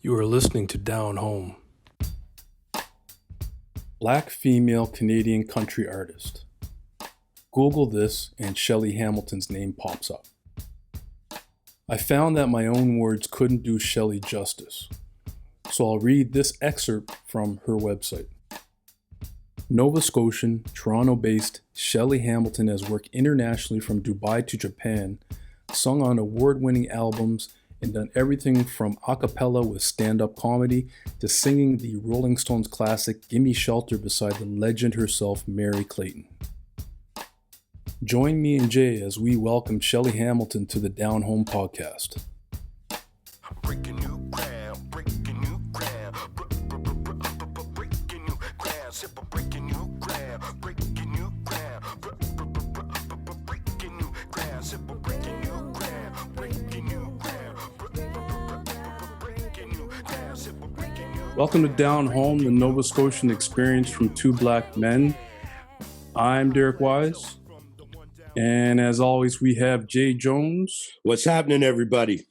You are listening to Down Home. Black female Canadian country artist. Google this and Shelley Hamilton's name pops up. I found that my own words couldn't do Shelley justice, so I'll read this excerpt from her website. Nova Scotian, Toronto-based Shelley Hamilton has worked internationally from Dubai to Japan, sung on award-winning albums, and done everything from a cappella with stand-up comedy to singing the Rolling Stones classic Gimme Shelter beside the legend herself, Mary Clayton. Join me and Jay as we welcome Shelley Hamilton to the Down Home podcast. Breaking new ground, breaking new ground, breaking new ground, simple breaking new ground, breaking new ground, breaking new ground, simple breaking new ground, breaking new ground, breaking new ground, simple breaking new. Welcome to Down Home, the Nova Scotian experience from two black men. I'm Derek Wise, and as always, we have Jay Jones. What's happening, everybody?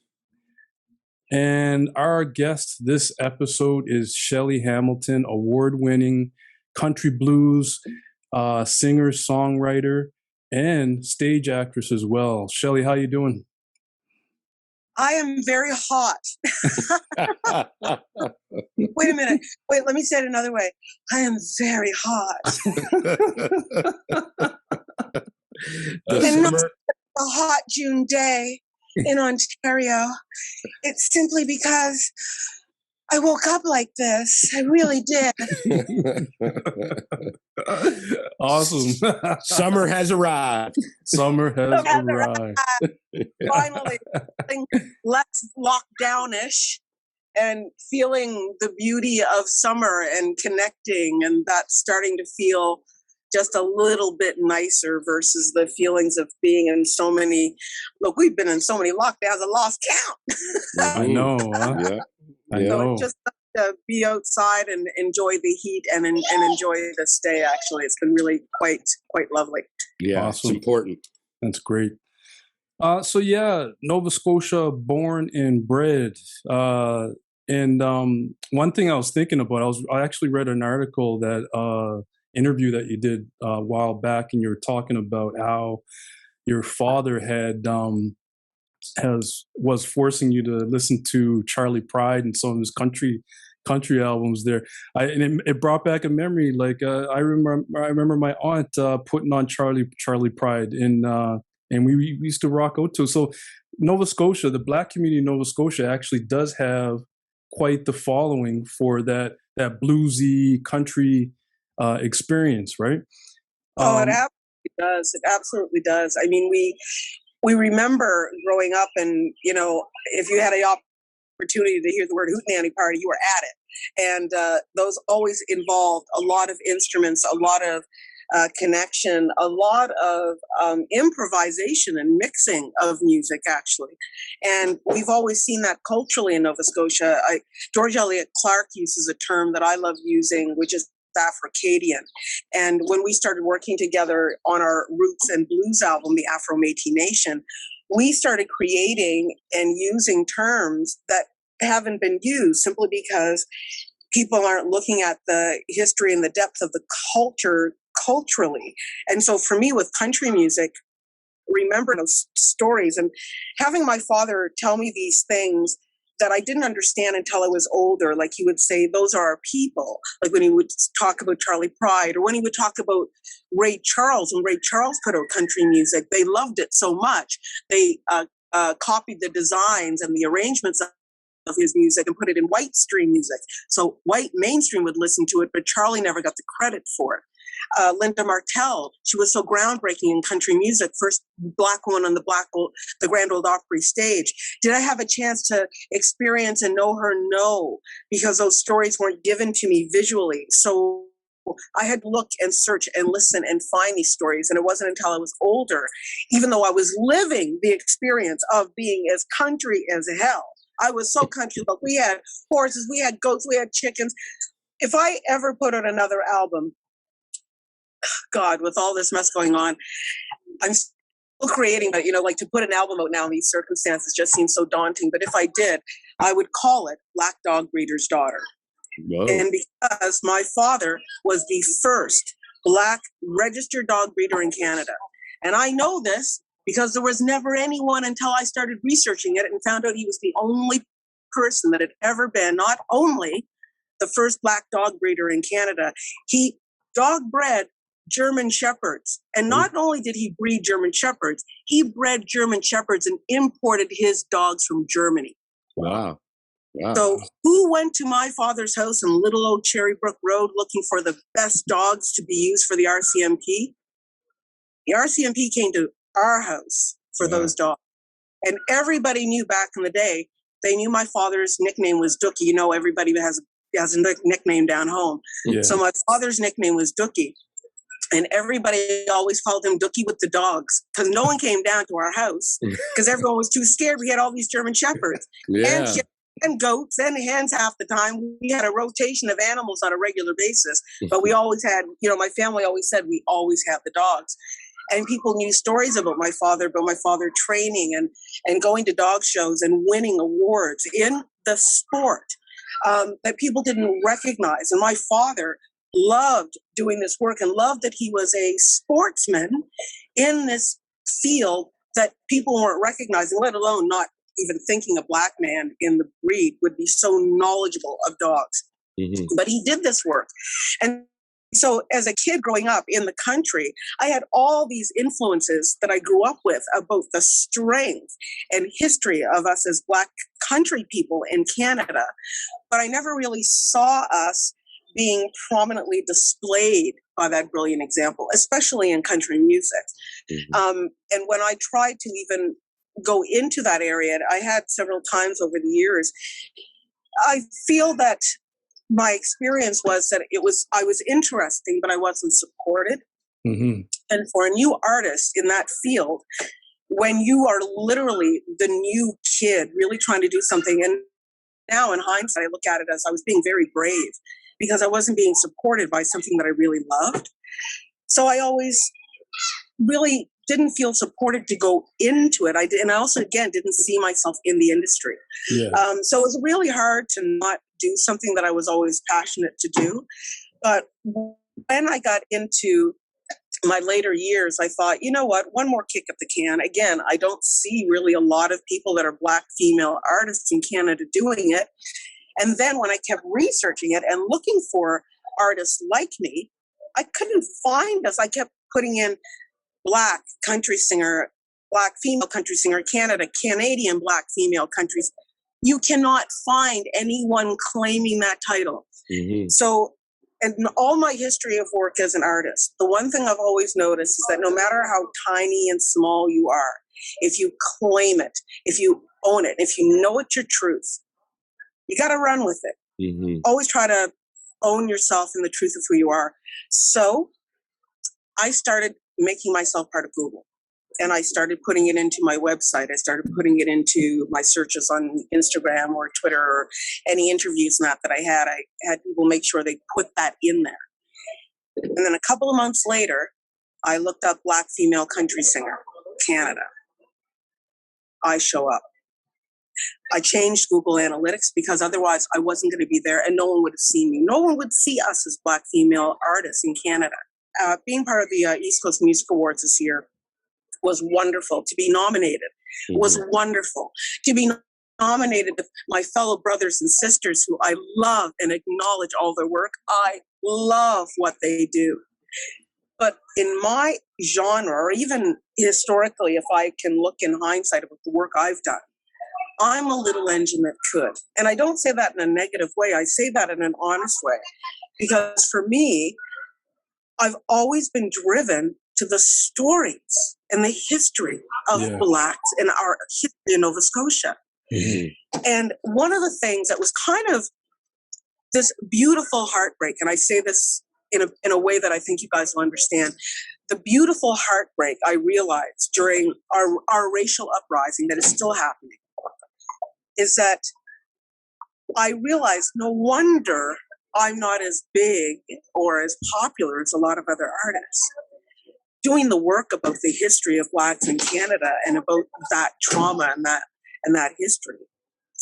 And our guest this episode is Shelley Hamilton, award-winning country blues singer, songwriter, and stage actress as well. Shelley, how you doing? I am very hot. Wait a minute. Wait, let me say it another way. I am very hot. And not a hot June day in Ontario. It's simply because I woke up like this. I really did. Awesome. Summer has arrived. Summer has arrived. Finally, feeling less lockdownish and feeling the beauty of summer and connecting, and that's starting to feel just a little bit nicer versus the feelings of being in so many. Look, we've been in so many lockdowns, I lost count. I know. Huh? Yeah. I know. So just to be outside and enjoy the heat and enjoy this day. Actually, it's been really quite lovely. Yeah, Awesome. It's important. That's great. So yeah, Nova Scotia, born and bred. And one thing I was thinking about, I actually read an article that interview that you did a while back, and you were talking about how your father was forcing you to listen to Charlie Pride and some of his country albums there. And it brought back a memory. Like I remember my aunt putting on Charlie Pride, and we used to rock out to. So Nova Scotia, the black community in Nova Scotia actually does have quite the following for that bluesy country experience, right? Oh, it absolutely does. It absolutely does. I mean, we remember growing up, and if you had an opportunity to hear the word hootenanny party, you were at it. And those always involved a lot of instruments, a lot of connection, a lot of improvisation and mixing of music, actually. And we've always seen that culturally in Nova Scotia. George Eliot Clark uses a term that I love using, which is Afro-Cadian. And when we started working together on our Roots and Blues album, the Afro-Métis Nation, we started creating and using terms that haven't been used simply because people aren't looking at the history and the depth of the culture culturally. And so for me, with country music, remembering those stories and having my father tell me these things that I didn't understand until I was older. Like he would say, those are our people. Like when he would talk about Charlie Pride, or when he would talk about Ray Charles. When Ray Charles put out country music, they loved it so much. They copied the designs and the arrangements of his music and put it in white stream music. So white mainstream would listen to it, but Charlie never got the credit for it. Linda Martell, she was so groundbreaking in country music, first black woman on the Grand Ole Opry stage. Did I have a chance to experience and know her? No, because those stories weren't given to me visually. So I had to look and search and listen and find these stories. And it wasn't until I was older, even though I was living the experience of being as country as hell. I was so country, but we had horses, we had goats, we had chickens. If I ever put out another album, God, with all this mess going on, I'm still creating, but like to put an album out now in these circumstances just seems so daunting. But if I did, I would call it Black Dog Breeder's Daughter. Whoa. And because my father was the first Black registered dog breeder in Canada. And I know this because there was never anyone until I started researching it and found out he was the only person that had ever been, not only the first Black dog breeder in Canada, he dog bred German Shepherds. And not only did he breed German Shepherds, he bred German Shepherds and imported his dogs from Germany. Wow. Wow. So who went to my father's house in Little Old Cherrybrook Road looking for the best dogs to be used for the RCMP? The RCMP came to our house for those dogs. And everybody knew back in the day, they knew my father's nickname was Dookie. You know, everybody has a nickname down home. Yeah. So my father's nickname was Dookie. And everybody always called him Dookie with the dogs because no one came down to our house because everyone was too scared. We had all these German Shepherds and goats and hens half the time. We had a rotation of animals on a regular basis, but we always had, you know, my family always said we always have the dogs. And people knew stories about my father training and going to dog shows and winning awards in the sport that people didn't recognize. And my father loved doing this work and loved that he was a sportsman in this field that people weren't recognizing, let alone not even thinking a Black man in the breed would be so knowledgeable of dogs. Mm-hmm. But he did this work. And so as a kid growing up in the country, I had all these influences that I grew up with about the strength and history of us as Black country people in Canada. But I never really saw us being prominently displayed by that brilliant example, especially in country music. Mm-hmm. And when I tried to even go into that area, I had several times over the years, I feel that my experience was that I was interesting, but I wasn't supported. Mm-hmm. And for a new artist in that field, when you are literally the new kid really trying to do something, and now in hindsight, I look at it as I was being very brave because I wasn't being supported by something that I really loved. So I always really didn't feel supported to go into it. And I also, again, didn't see myself in the industry. Yeah. So it was really hard to not do something that I was always passionate to do. But when I got into my later years, I thought, you know what, one more kick at the can. Again, I don't see really a lot of people that are Black female artists in Canada doing it. And then when I kept researching it and looking for artists like me, I couldn't find us. I kept putting in Black country singer, Black female country singer, Canada, Canadian Black female countries. You cannot find anyone claiming that title. Mm-hmm. So, and in all my history of work as an artist, the one thing I've always noticed is that no matter how tiny and small you are, if you claim it, if you own it, if you know it's your truth, you got to run with it. Mm-hmm. Always try to own yourself and the truth of who you are. So I started making myself part of Google. And I started putting it into my website. I started putting it into my searches on Instagram or Twitter or any interviews that I had. I had people make sure they put that in there. And then a couple of months later, I looked up Black female country singer, Canada. I show up. I changed Google Analytics because otherwise I wasn't going to be there and no one would have seen me. No one would see us as Black female artists in Canada. Being part of the East Coast Music Awards this year was wonderful. To be nominated was wonderful. To be nominated with my fellow brothers and sisters who I love and acknowledge all their work. I love what they do. But in my genre, or even historically, if I can look in hindsight about the work I've done, I'm a little engine that could. And I don't say that in a negative way. I say that in an honest way. Because for me, I've always been driven to the stories and the history of Blacks in our history in Nova Scotia. Mm-hmm. And one of the things that was kind of this beautiful heartbreak, and I say this in a way that I think you guys will understand, the beautiful heartbreak I realized during our racial uprising that is still happening is that I realized no wonder I'm not as big or as popular as a lot of other artists. Doing the work about the history of Blacks in Canada and about that trauma and that history.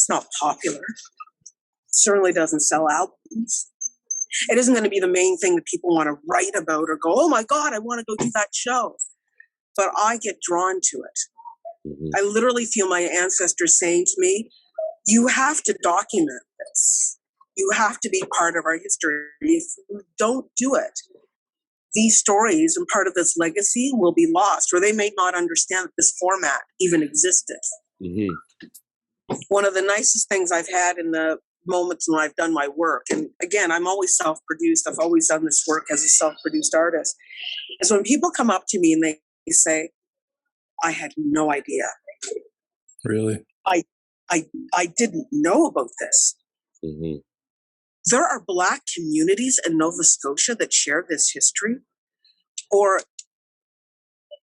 It's not popular. It certainly doesn't sell albums. It isn't going to be the main thing that people want to write about or go, oh my God, I want to go do that show. But I get drawn to it. Mm-hmm. I literally feel my ancestors saying to me, you have to document this. You have to be part of our history. If you don't do it, these stories and part of this legacy will be lost, or they may not understand that this format even existed. Mm-hmm. One of the nicest things I've had in the moments when I've done my work, and again, I'm always self-produced. I've always done this work as a self-produced artist, is when people come up to me and they say, I had no idea. Really? I didn't know about this. Mm-hmm. There are Black communities in Nova Scotia that share this history, or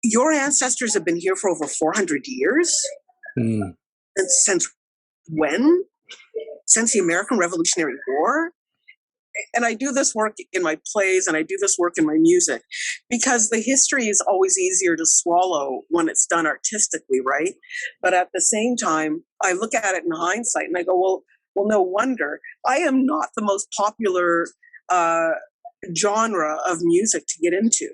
your ancestors have been here for over 400 years. Mm. And since when? Since the American Revolutionary War? And I do this work in my plays and I do this work in my music because the history is always easier to swallow when it's done artistically, right? But at the same time, I look at it in hindsight and I go, well, no wonder. I am not the most popular genre of music to get into.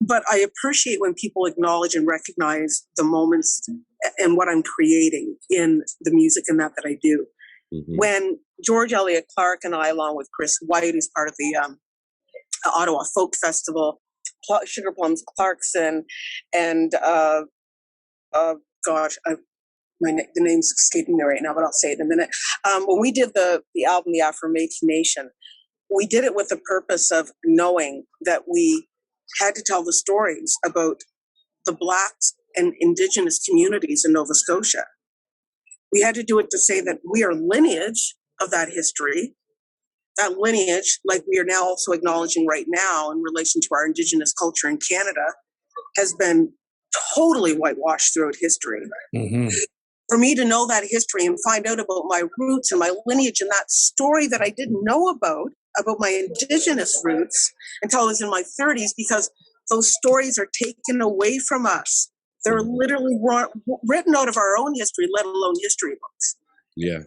But I appreciate when people acknowledge and recognize the moments and what I'm creating in the music and that I do. Mm-hmm. When George Elliott Clark and I, along with Chris White, who's part of the Ottawa Folk Festival, Sugar Plums Clarkson, and the name's escaping me right now, but I'll say it in a minute. When we did the album, The Affirmation Nation, we did it with the purpose of knowing that we had to tell the stories about the Black and Indigenous communities in Nova Scotia. We had to do it to say that we are lineage of that history, that lineage, like we are now also acknowledging right now in relation to our Indigenous culture in Canada, has been totally whitewashed throughout history. Mm-hmm. For me to know that history and find out about my roots and my lineage and that story that I didn't know about my Indigenous roots until I was in my 30s, because those stories are taken away from us. They're literally written out of our own history, let alone history books. Yeah.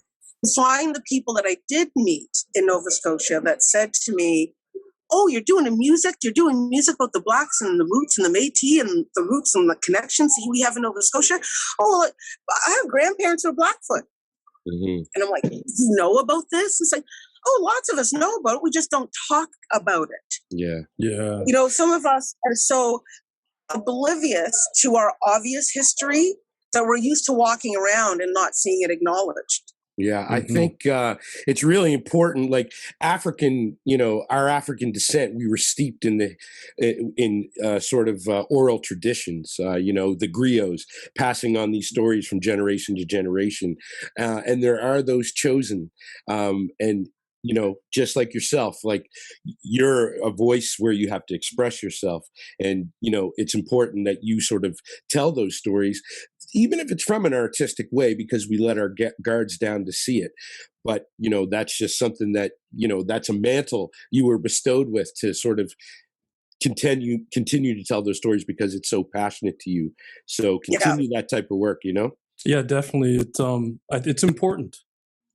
Find the people that I did meet in Nova Scotia that said to me, oh, you're doing music about the Blacks and the roots and the Métis and the roots and the connections we have in Nova Scotia. Oh, I have grandparents who are Blackfoot. Mm-hmm. And I'm like, you know about this? It's like, oh, lots of us know about it. We just don't talk about it. Yeah. Yeah. You know, some of us are so oblivious to our obvious history that we're used to walking around and not seeing it acknowledged. Yeah, I Mhm. think it's really important. Like African, our African descent, we were steeped in sort of oral traditions. The griots passing on these stories from generation to generation, and there are those chosen, and just like yourself, like you're a voice where you have to express yourself, and it's important that you sort of tell those stories, even if it's from an artistic way, because we let our guards down to see it. But, that's just something that, that's a mantle you were bestowed with to sort of continue to tell those stories because it's so passionate to you. So continue that type of work, Yeah, definitely. It's important.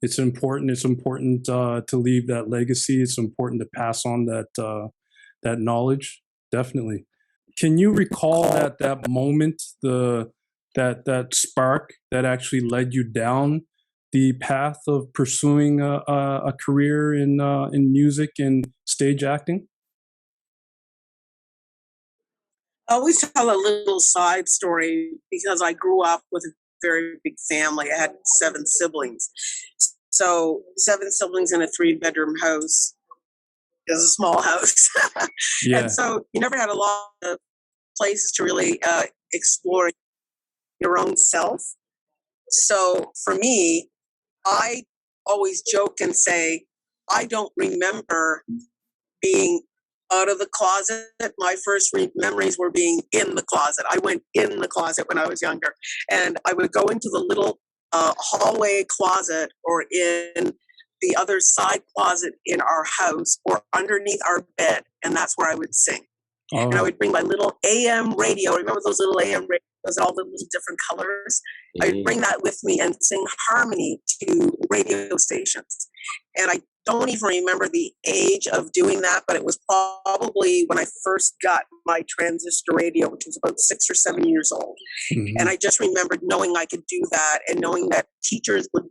It's important. It's important to leave that legacy. It's important to pass on that knowledge. Definitely. Can you recall that moment, that spark that actually led you down the path of pursuing a career in music and stage acting? I always tell a little side story because I grew up with a very big family. I had 7 siblings. So 7 siblings in a 3-bedroom house is a small house. Yeah. And so you never had a lot of places to really explore your own self. So for me, I always joke and say, I don't remember being out of the closet. My first memories were being in the closet. I went in the closet when I was younger, and I would go into the little hallway closet or in the other side closet in our house or underneath our bed, and that's where I would sing. And I would bring my little AM radio. Remember those little AM radios, all the little different colors? I'd bring that with me and sing harmony to radio stations. And I don't even remember the age of doing that, but it was probably when I first got my transistor radio, which was about 6 or 7 years old. Mhm. And I just remembered knowing I could do that and knowing that teachers would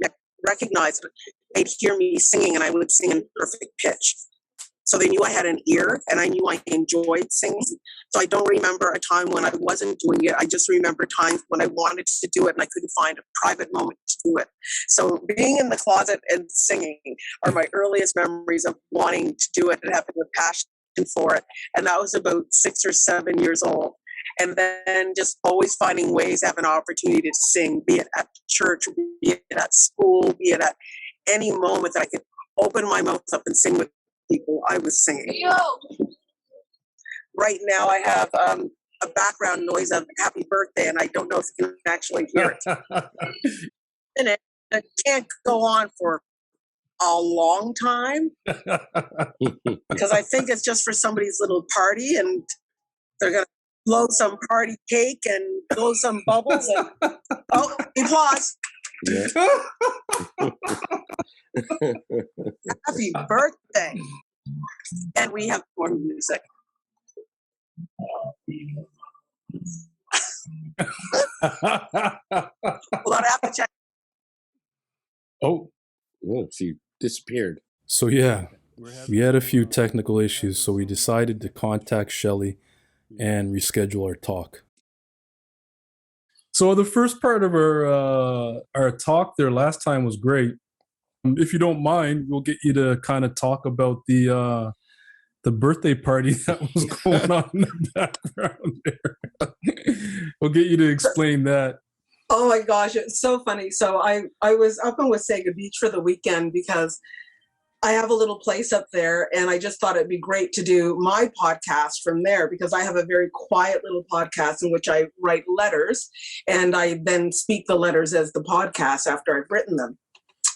recognize it. They'd hear me singing and I would sing in perfect pitch. So they knew I had an ear and I knew I enjoyed singing. So I don't remember a time when I wasn't doing it. I just remember times when I wanted to do it and I couldn't find a private moment to do it. So being in the closet and singing are my earliest memories of wanting to do it and having a passion for it. And that was about 6 or 7 years old. And then just always finding ways to have an opportunity to sing, be it at church, be it at school, be it at any moment that I could open my mouth up and sing with people. I was singing. Right now I have a background noise of happy birthday, and I don't know if you can actually hear it. And it can't go on for a long time because I think it's just for somebody's little party, and they're going to blow some party cake and blow some bubbles. And, oh, applause. Yeah. Happy birthday. And we have more music. Hold on, I have to check. Oh, she disappeared. so yeah, we had a few technical issues, so we decided to contact Shelley and reschedule our talk. So the first part of our talk there last time was great. If you don't mind, we'll get you to kind of talk about the birthday party that was going on in the background there. We'll get you to explain that. Oh my gosh, it's so funny. So I was up in Wasaga Beach for the weekend because I have a little place up there, and I just thought it'd be great to do my podcast from there because I have a very quiet little podcast in which I write letters, and I then speak the letters as the podcast after I've written them.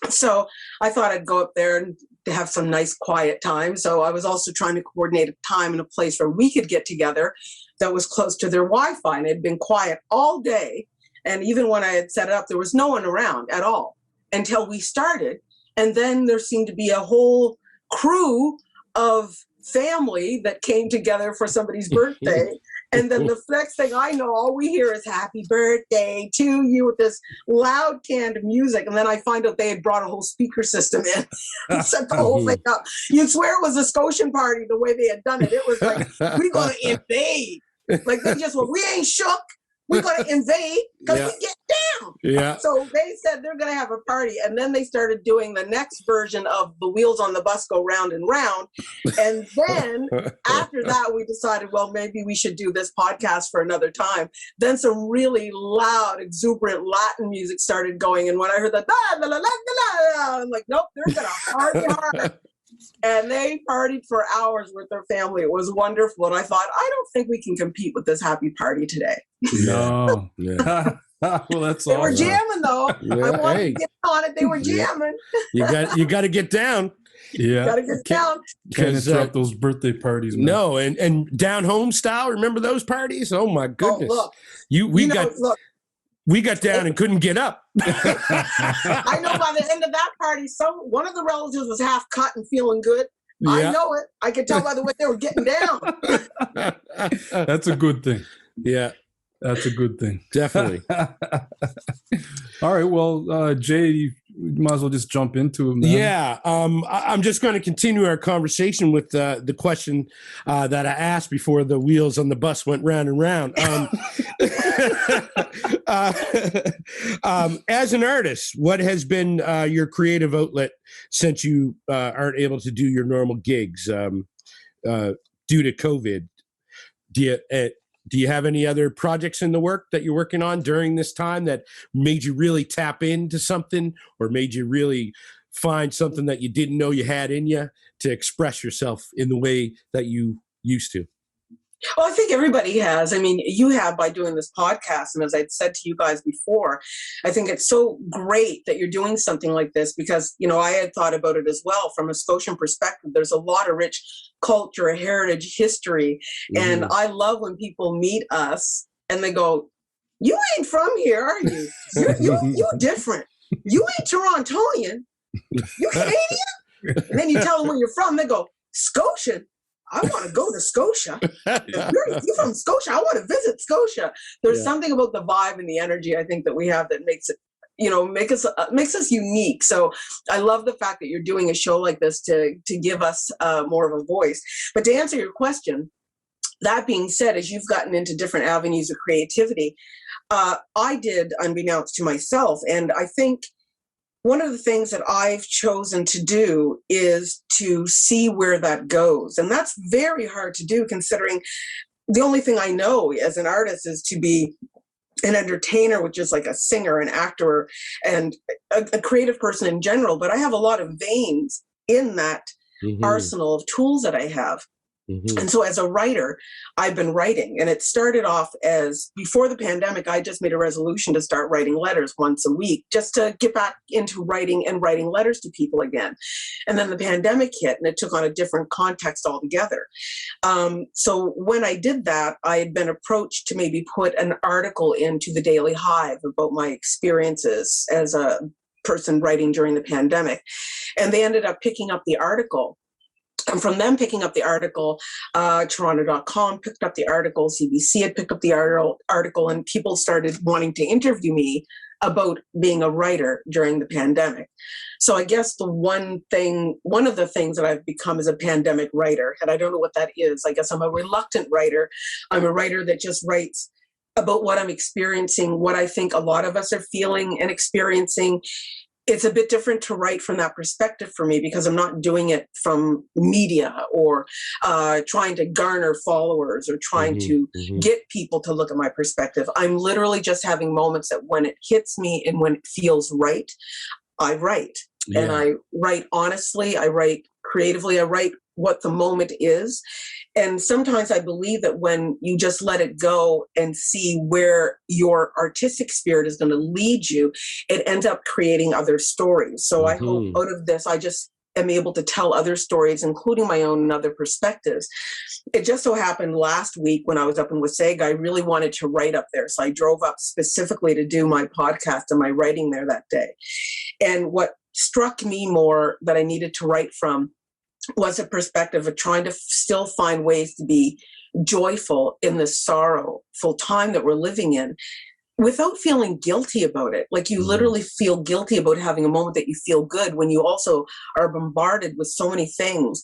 So I thought I'd go up there and have some nice quiet time. So I was also trying to coordinate a time and a place where we could get together that was close to their Wi-Fi. And it had been quiet all day. And even when I had set it up, there was no one around at all until we started. And then there seemed to be a whole crew of family that came together for somebody's birthday. And then the next thing I know, all we hear is happy birthday to you with this loud canned music. And then I find out they had brought a whole speaker system in and set the whole thing up. You'd swear it was a Scotian party the way they had done it. It was like, we're going to invade. Like they just went, we ain't shook. We're going to invade because we get down. Yeah. So they said they're going to have a party. And then they started doing the next version of the wheels on the bus go round and round. And then after that, we decided, well, maybe we should do this podcast for another time. Then some really loud, exuberant Latin music started going. And when I heard that, I'm like, nope, they're going to party hard. And they partied for hours with their family. It was wonderful. And I thought, I don't think we can compete with this happy party today. No. Yeah. Well, that's They all. were jamming, though. Yeah, I wanted hey. to get on it. They were jamming. You got to get down. Yeah. Got to get down. Can't 'Cause, interrupt those birthday parties, man. No, and down home style. Remember those parties? Oh my goodness! Oh, look. Look. We got down and couldn't get up. I know by the end of that party, one of the relatives was half cut and feeling good. Yeah. I know it. I could tell by the way they were getting down. That's a good thing. Yeah, That's a good thing. definitely. All right. Well, Jay, you might as well just jump into it, man. Yeah, I'm just going to continue our conversation with the question that I asked before the wheels on the bus went round and round. As an artist, what has been your creative outlet since you aren't able to do your normal gigs due to COVID? Do you have any other projects in the work that you're working on during this time that made you really tap into something or made you really find something that you didn't know you had in you to express yourself in the way that you used to? Well, I think everybody has. I mean, you have by doing this podcast. And as I'd said to you guys before, I think it's so great that you're doing something like this because, I had thought about it as well from a Scotian perspective. There's a lot of rich culture, heritage, history. And I love when people meet us and they go, you ain't from here, are you? You're different. You ain't Torontonian. You Canadian? And then you tell them where you're from. They go, Scotian. I want to go to Scotia. You're from Scotia. I want to visit Scotia. There's something about the vibe and the energy, I think, that we have that makes it, makes us unique. So I love the fact that you're doing a show like this to give us more of a voice. But to answer your question, that being said, as you've gotten into different avenues of creativity, I did, unbeknownst to myself. And I think one of the things that I've chosen to do is to see where that goes. And that's very hard to do, considering the only thing I know as an artist is to be an entertainer, which is like a singer, an actor, and a creative person in general. But I have a lot of veins in that arsenal of tools that I have. And so as a writer, I've been writing, and it started off as, before the pandemic, I just made a resolution to start writing letters once a week, just to get back into writing and writing letters to people again. And then the pandemic hit, and it took on a different context altogether. So when I did that, I had been approached to maybe put an article into the Daily Hive about my experiences as a person writing during the pandemic. And they ended up picking up the article. And from them picking up the article, Toronto.com picked up the article, CBC had picked up the article, and people started wanting to interview me about being a writer during the pandemic. So I guess one of the things that I've become is a pandemic writer, and I don't know what that is. I guess I'm a reluctant writer. I'm a writer that just writes about what I'm experiencing, what I think a lot of us are feeling and experiencing. It's a bit different to write from that perspective for me, because I'm not doing it from media or trying to garner followers or trying to get people to look at my perspective. I'm literally just having moments that when it hits me and when it feels right, I write. And I write honestly, I write creatively, I write what the moment is. And sometimes I believe that when you just let it go and see where your artistic spirit is going to lead you, it ends up creating other stories. So I hope out of this, I just am able to tell other stories, including my own and other perspectives. It just so happened last week when I was up in Wasaga, I really wanted to write up there. So I drove up specifically to do my podcast and my writing there that day. And what struck me more that I needed to write from was a perspective of trying to still find ways to be joyful in the sorrowful time that we're living in without feeling guilty about it. Like you literally feel guilty about having a moment that you feel good when you also are bombarded with so many things.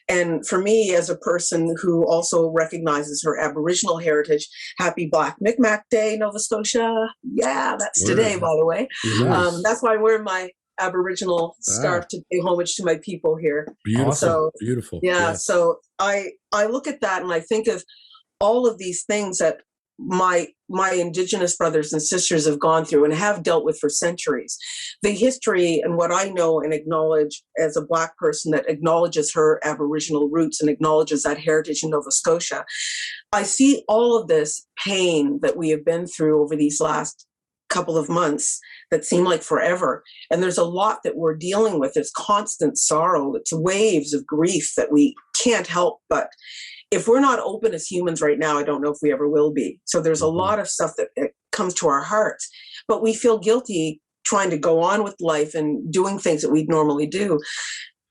And for me, as a person who also recognizes her Aboriginal heritage, happy Black Mi'kmaq Day, Nova Scotia. Yeah, that's today, by the way. Nice. That's why I wear my Aboriginal scarf to pay homage to my people here. Beautiful. So, Beautiful. Yeah. So I look at that and I think of all of these things that my Indigenous brothers and sisters have gone through and have dealt with for centuries. The history and what I know and acknowledge as a Black person that acknowledges her Aboriginal roots and acknowledges that heritage in Nova Scotia. I see all of this pain that we have been through over these last couple of months that seem like forever. And there's a lot that we're dealing with. It's constant sorrow. It's waves of grief that we can't help. But if we're not open as humans right now, I don't know if we ever will be. So there's a lot of stuff that comes to our hearts, but we feel guilty trying to go on with life and doing things that we'd normally do.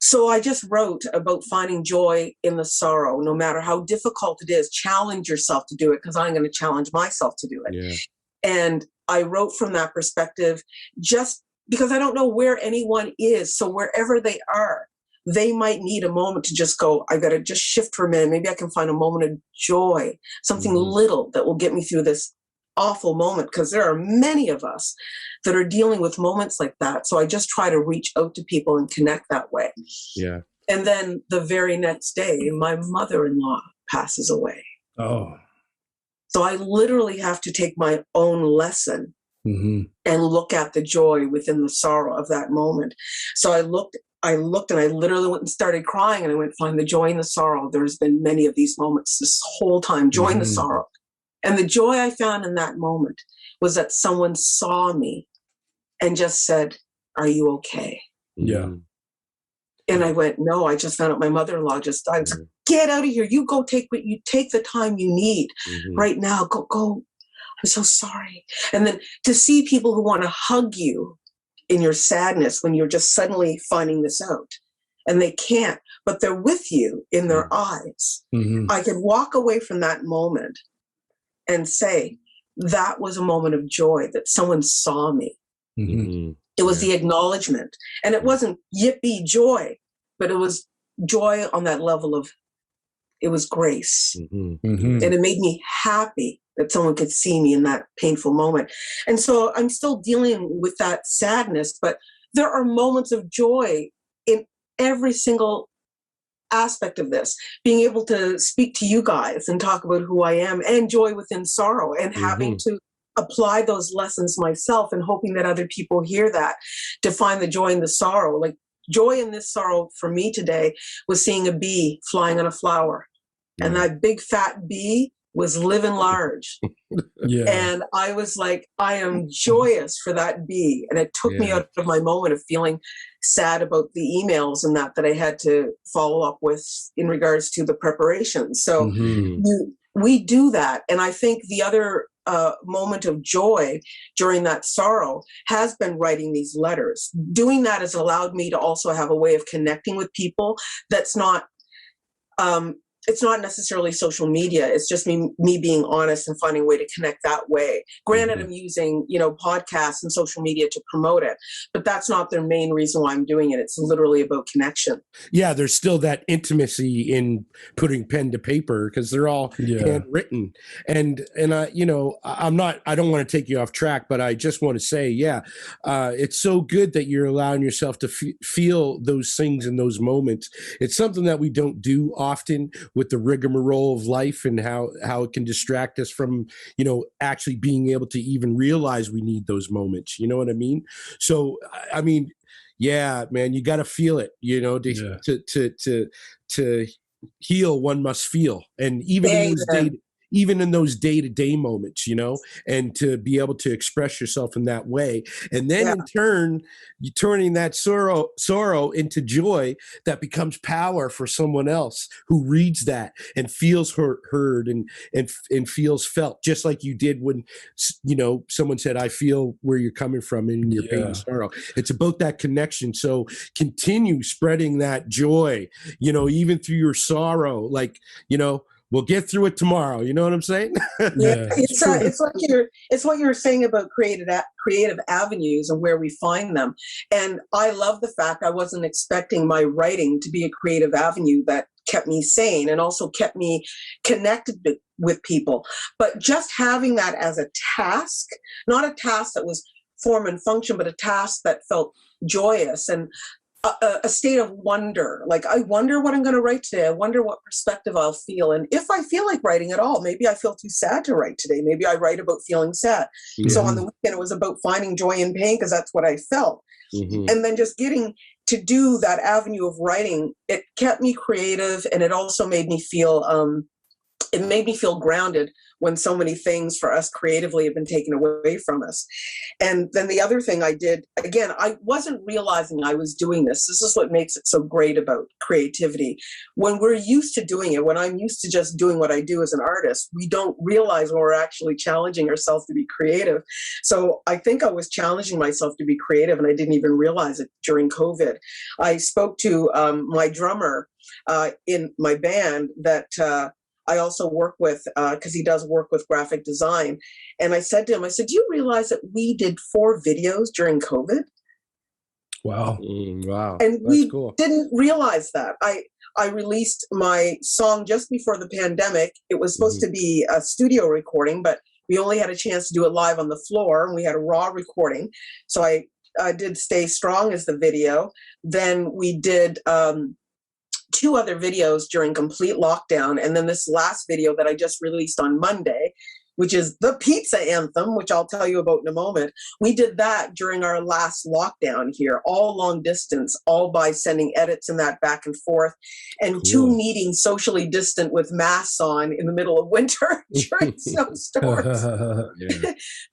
So I just wrote about finding joy in the sorrow, no matter how difficult it is. Challenge yourself to do it, because I'm going to challenge myself to do it. Yeah. And I wrote from that perspective just because I don't know where anyone is. So wherever they are, they might need a moment to just go, I got to just shift for a minute. Maybe I can find a moment of joy, something little that will get me through this awful moment, because there are many of us that are dealing with moments like that. So I just try to reach out to people and connect that way. Yeah. And then the very next day, my mother-in-law passes away. Oh. So I literally have to take my own lesson and look at the joy within the sorrow of that moment. So I looked and I literally went and started crying, and I went, find the joy in the sorrow. There's been many of these moments this whole time, joy in the sorrow. And the joy I found in that moment was that someone saw me and just said, are you okay? Yeah. And I went, no, I just found out my mother-in-law just died. I was like, get out of here. You go take the time you need right now. Go. I I'm so sorry. And then to see people who want to hug you in your sadness when you're just suddenly finding this out, and they can't, but they're with you in their eyes. Mm-hmm. I could walk away from that moment and say, that was a moment of joy that someone saw me. Mm-hmm. It was the acknowledgement. And it wasn't yippee joy, but it was joy on that level of, it was grace. Mm-hmm. And it made me happy that someone could see me in that painful moment. And so I'm still dealing with that sadness, but there are moments of joy in every single aspect of this. Being able to speak to you guys and talk about who I am, and joy within sorrow, and having to apply those lessons myself, and hoping that other people hear that, to find the joy in the sorrow. Like, joy in this sorrow for me today was seeing a bee flying on a flower. And that big fat bee was living large. And I was like, I am joyous for that bee. And it took me out of my moment of feeling sad about the emails and that I had to follow up with in regards to the preparation. So we do that. And I think the other moment of joy during that sorrow has been writing these letters. Doing that has allowed me to also have a way of connecting with people that's not it's not necessarily social media. It's just me being honest and finding a way to connect that way. Granted, I'm using, podcasts and social media to promote it, but that's not the main reason why I'm doing it. It's literally about connection. Yeah, there's still that intimacy in putting pen to paper, because they're all handwritten. And I don't want to take you off track, but I just want to say, it's so good that you're allowing yourself to feel those things in those moments. It's something that we don't do often, with the rigmarole of life and how it can distract us from, actually being able to even realize we need those moments. You know what I mean? So, I mean, yeah, man, you got to feel it, to heal, one must feel. And even in those day-to-day moments, and to be able to express yourself in that way. And then in turn, you're turning that sorrow into joy that becomes power for someone else who reads that and feels heard and feels felt, just like you did when, someone said, I feel where you're coming from in your pain and sorrow. It's about that connection. So continue spreading that joy, even through your sorrow, we'll get through it tomorrow. You know what I'm saying? It's what you were saying about creative avenues and where we find them. And I love the fact I wasn't expecting my writing to be a creative avenue that kept me sane and also kept me connected with people. But just having that as a task, not a task that was form and function, but a task that felt joyous and a state of wonder. Like, I wonder what I'm going to write today. I wonder what perspective I'll feel. And if I feel like writing at all, maybe I feel too sad to write today. Maybe I write about feeling sad. So on the weekend, it was about finding joy in pain, because that's what I felt. And then just getting to do that avenue of writing, it kept me creative. And it also made me feel, grounded when so many things for us creatively have been taken away from us. And then the other thing I did, again, I wasn't realizing I was doing this. This is what makes it so great about creativity. When we're used to doing it, when I'm used to just doing what I do as an artist, we don't realize when we're actually challenging ourselves to be creative. So I think I was challenging myself to be creative, and I didn't even realize it during COVID. I spoke to my drummer in my band that I also work with, because he does work with graphic design. And I said to him, do you realize that we did 4 videos during COVID? Wow. Wow. And that's we cool. Didn't realize that. I released my song just before the pandemic. It was supposed to be a studio recording, but we only had a chance to do it live on the floor, and we had a raw recording. So I did Stay Strong as the video. Then we did 2 other videos during complete lockdown. And then this last video that I just released on Monday, which is the pizza anthem, which I'll tell you about in a moment. We did that during our last lockdown here, all long distance, all by sending edits and that back and forth, and 2 meetings socially distant with masks on in the middle of winter during snowstorms.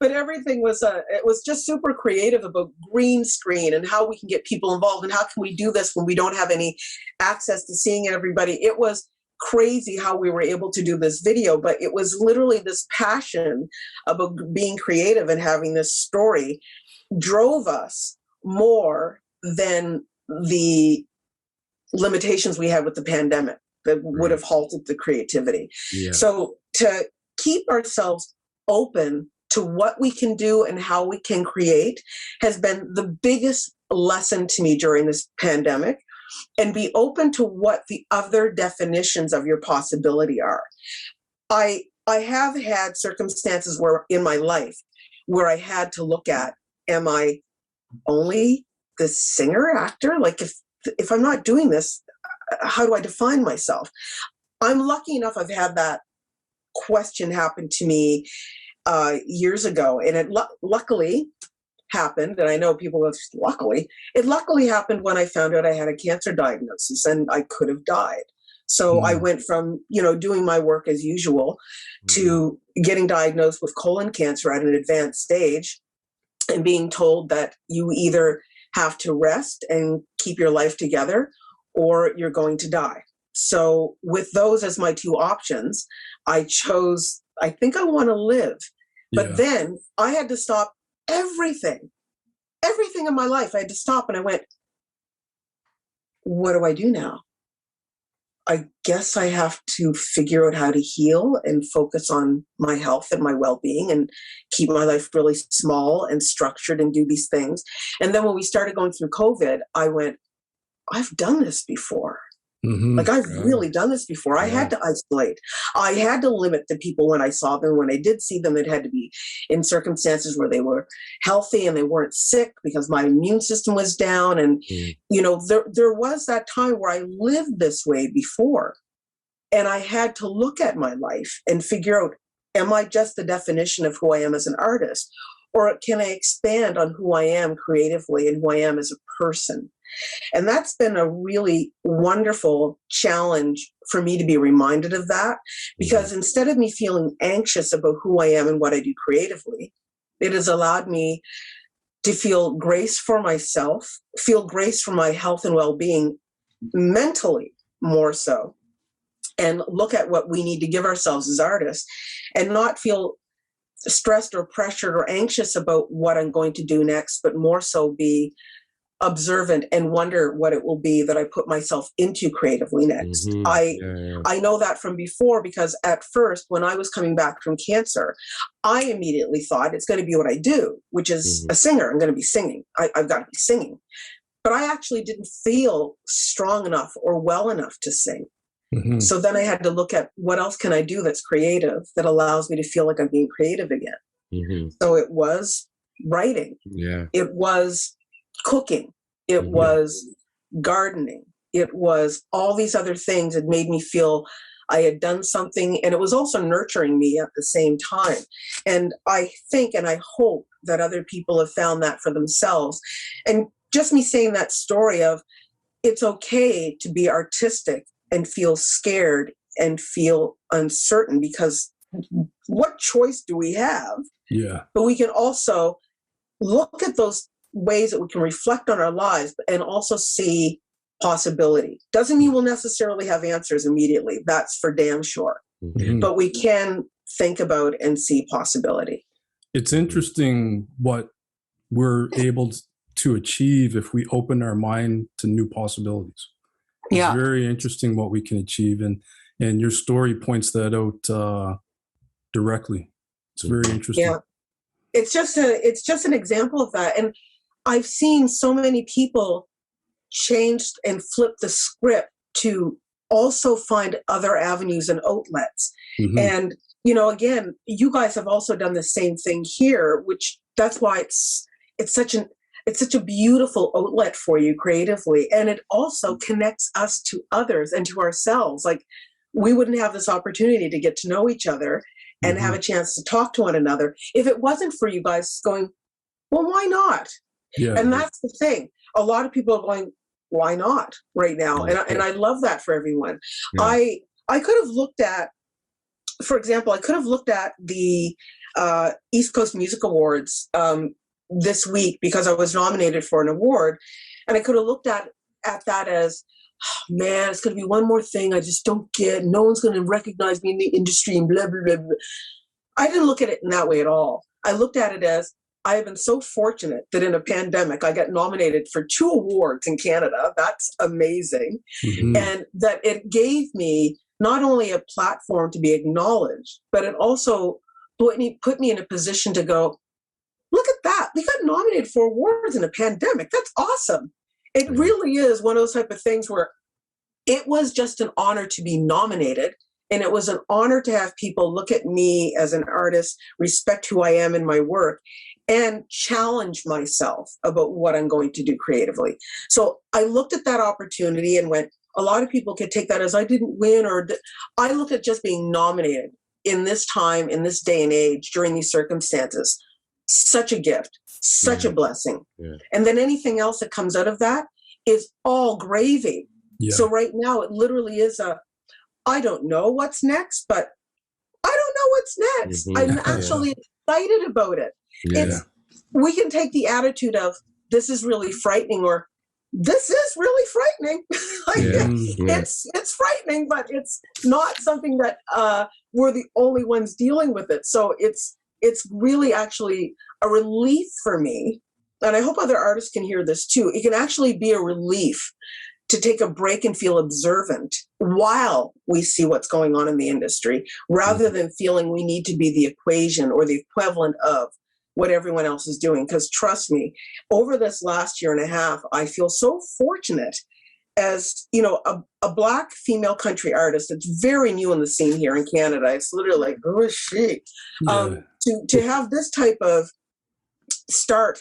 But everything was, it was just super creative about green screen and how we can get people involved and how can we do this when we don't have any access to seeing everybody. It was crazy how we were able to do this video, but it was literally this passion about being creative and having this story drove us more than the limitations we had with the pandemic that would have halted the creativity. Yeah. So to keep ourselves open to what we can do and how we can create has been the biggest lesson to me during this pandemic, and be open to what the other definitions of your possibility are. I have had circumstances where in my life where I had to look at, am I only the singer actor? Like if I'm not doing this, how do I define myself? I'm lucky enough I've had that question happen to me years ago, and it luckily happened, and I know people have it luckily happened when I found out I had a cancer diagnosis and I could have died. So I went from, doing my work as usual to getting diagnosed with colon cancer at an advanced stage and being told that you either have to rest and keep your life together or you're going to die. So with those as my two options, I chose, I think I want to live. But then I had to stop everything in my life. I had to stop, and I went, what do I do now? I guess I have to figure out how to heal and focus on my health and my well-being and keep my life really small and structured and do these things. And then when we started going through COVID, I went, I've done this before. Like I've really done this before. I had to isolate. I had to limit the people when I saw them. When I did see them, it had to be in circumstances where they were healthy and they weren't sick because my immune system was down. And, there was that time where I lived this way before. And I had to look at my life and figure out, am I just the definition of who I am as an artist? Or can I expand on who I am creatively and who I am as a person? And that's been a really wonderful challenge for me to be reminded of that, because instead of me feeling anxious about who I am and what I do creatively, it has allowed me to feel grace for myself, feel grace for my health and well-being mentally more so, and look at what we need to give ourselves as artists and not feel stressed or pressured or anxious about what I'm going to do next, but more so be observant and wonder what it will be that I put myself into creatively next. I know that from before, because at first when I was coming back from cancer, I immediately thought it's going to be what I do, which is a singer. I'm going to be singing. I've got to be singing. But I actually didn't feel strong enough or well enough to sing. So then I had to look at what else can I do that's creative that allows me to feel like I'm being creative again. So it was writing. It was cooking. It was gardening. It was all these other things that made me feel I had done something, and it was also nurturing me at the same time. And I think and I hope that other people have found that for themselves. And just me saying that story of it's okay to be artistic and feel scared and feel uncertain, because what choice do we have? But we can also look at those ways that we can reflect on our lives and also see possibility. Doesn't mean we'll necessarily have answers immediately. That's for damn sure. But we can think about and see possibility. It's interesting what we're able to achieve if we open our mind to new possibilities. It's very interesting what we can achieve. And your story points that out directly. It's very interesting. Yeah. It's just an example of that. And I've seen so many people change and flip the script to also find other avenues and outlets. And, again, you guys have also done the same thing here, which that's why it's such a beautiful outlet for you creatively. And it also connects us to others and to ourselves. Like, we wouldn't have this opportunity to get to know each other and have a chance to talk to one another if it wasn't for you guys going, well, why not? And that's the thing. A lot of people are going, why not right now? And I love that for everyone. I could have looked at, for example, the East Coast Music Awards this week because I was nominated for an award. And I could have looked at that as, man, it's going to be one more thing I just don't get. No one's going to recognize me in the industry and blah, blah, blah, blah. I didn't look at it in that way at all. I looked at it as I have been so fortunate that in a pandemic, I got nominated for 2 awards in Canada. That's amazing. Mhm. And that it gave me not only a platform to be acknowledged, but it also put me in a position to go, look at that. We got nominated for awards in a pandemic. That's awesome. It really is one of those type of things where it was just an honor to be nominated. And it was an honor to have people look at me as an artist, respect who I am in my work, and challenge myself about what I'm going to do creatively. So I looked at that opportunity and went, a lot of people could take that as I didn't win, or I look at just being nominated in this time, in this day and age, during these circumstances. Such a gift, such a blessing. Yeah. And then anything else that comes out of that is all gravy. Yeah. So right now it literally is I don't know what's next, but I don't know what's next. Mm-hmm. I'm actually excited about it. Yeah. We can take the attitude of this is really frightening, or this is really frightening. It's frightening, but it's not something that we're the only ones dealing with it. So it's really actually a relief for me. And I hope other artists can hear this too. It can actually be a relief to take a break and feel observant while we see what's going on in the industry, rather than feeling we need to be the equation or the equivalent of what everyone else is doing. Because trust me, over this last year and a half, I feel so fortunate as, a Black female country artist that's very new in the scene here in Canada. It's literally like, who is she? Yeah. To have this type of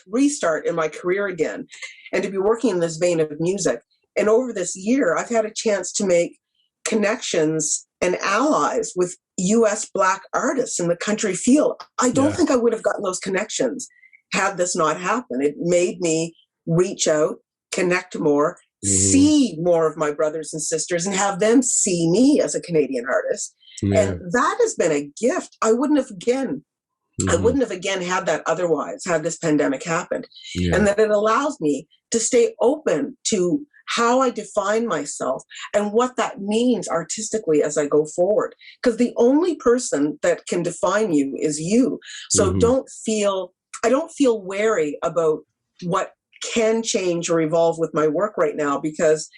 restart in my career again, and to be working in this vein of music. And over this year, I've had a chance to make connections and allies with U.S. Black artists in the country field. I don't think I would have gotten those connections had this not happened. It made me reach out, connect more, see more of my brothers and sisters, and have them see me as a Canadian artist. Yeah. And that has been a gift. I wouldn't have again had that otherwise, had this pandemic happened. Yeah. And that it allows me to stay open to how I define myself and what that means artistically as I go forward. Because the only person that can define you is you. So I don't feel wary about what can change or evolve with my work right now, because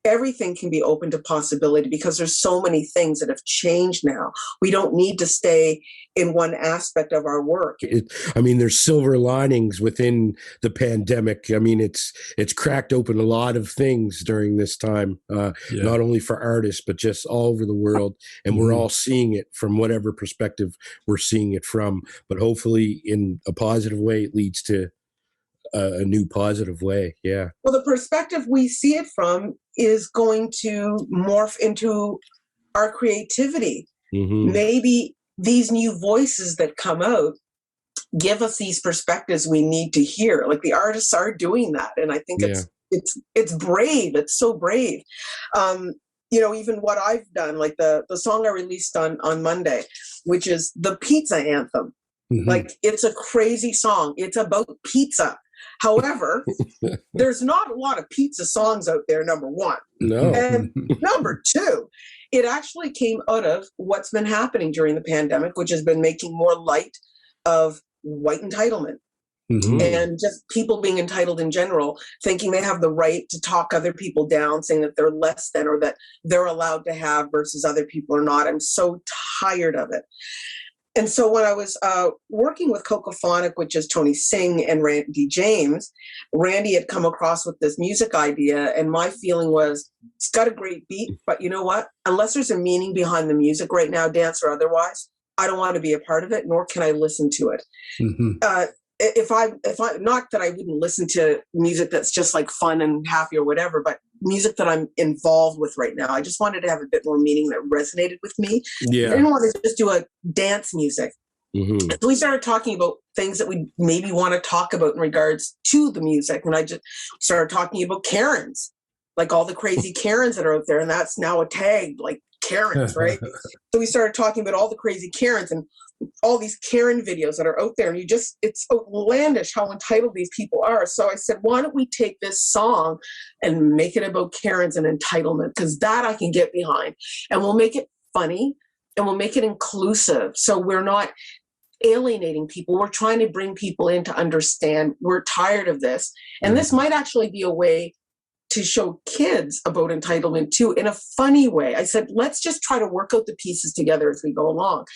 everything can be open to possibility, because there's so many things that have changed now. We don't need to stay in one aspect of our work. There's silver linings within the pandemic. It's cracked open a lot of things during this time, not only for artists, but just all over the world. And we're all seeing it from whatever perspective we're seeing it from. But hopefully in a positive way, it leads to a new positive way. Yeah. Well, the perspective we see it from is going to morph into our creativity. Maybe these new voices that come out give us these perspectives we need to hear. Like the artists are doing that. And I think it's brave. It's so brave. Even what I've done, like the song I released on Monday, which is the pizza anthem. Like, it's a crazy song. It's about pizza. However, there's not a lot of pizza songs out there, number one. No. And number two, it actually came out of what's been happening during the pandemic, which has been making more light of white entitlement. And just people being entitled in general, thinking they have the right to talk other people down, saying that they're less than, or that they're allowed to have versus other people are not. I'm so tired of it. And so when I was working with Cocophonic, which is Tony Singh and Randy James, Randy had come across with this music idea, and my feeling was, it's got a great beat, but you know what? Unless there's a meaning behind the music right now, dance or otherwise, I don't want to be a part of it, nor can I listen to it. If I not that I wouldn't listen to music that's just like fun and happy or whatever, but music that I'm involved with right now, I just wanted to have a bit more meaning that resonated with me. Yeah. I didn't want to just do a dance music. So we started talking about things that we maybe want to talk about in regards to the music. And I just started talking about Karens, like all the crazy Karens that are out there. And that's now a tag, like Karens, right? So we started talking about all the crazy Karens and all these Karen videos that are out there. And it's outlandish how entitled these people are. So I said, why don't we take this song and make it about Karens and entitlement? Because that I can get behind. And we'll make it funny and we'll make it inclusive. So we're not alienating people. We're trying to bring people in to understand we're tired of this. And this might actually be a way to show kids about entitlement too, in a funny way. I said, let's just try to work out the pieces together as we go along.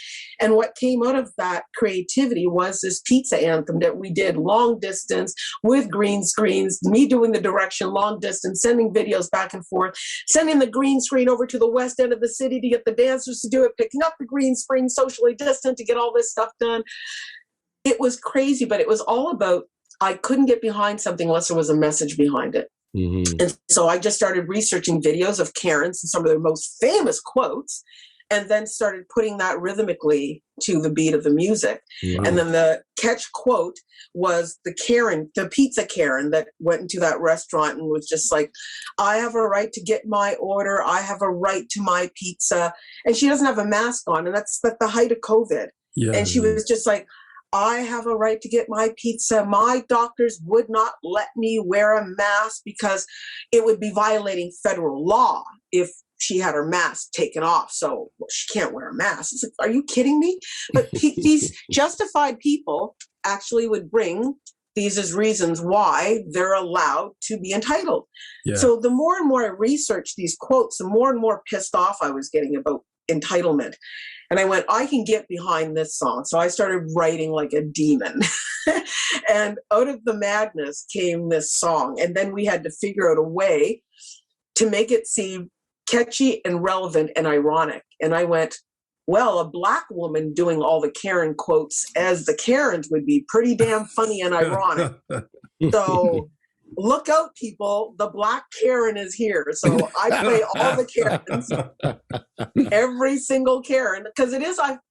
And what came out of that creativity was this pizza anthem that we did long distance with green screens, me doing the direction long distance, sending videos back and forth, sending the green screen over to the west end of the city to get the dancers to do it, picking up the green screen socially distant to get all this stuff done. It was crazy, but it was all about, I couldn't get behind something unless there was a message behind it. Mm-hmm. And so I just started researching videos of Karens and some of their most famous quotes, and then started putting that rhythmically to the beat of the music. Wow. And then the catch quote was the Karen, the pizza Karen that went into that restaurant and was just like, I have a right to get my order. I have a right to my pizza. And she doesn't have a mask on. And that's at the height of COVID. Yeah. And she was just like, I have a right to get my pizza. My doctors would not let me wear a mask because it would be violating federal law if she had her mask taken off. So she can't wear a mask. It's like, are you kidding me? But these justified people actually would bring these as reasons why they're allowed to be entitled. Yeah. So the more and more I researched these quotes, the more and more pissed off I was getting about entitlement. And I went, I can get behind this song. So I started writing like a demon. And out of the madness came this song. And then we had to figure out a way to make it seem catchy and relevant and ironic. And I went, well, a Black woman doing all the Karen quotes as the Karens would be pretty damn funny and ironic. So look out, people. The Black Karen is here. So I play all the Karens, every single Karen, because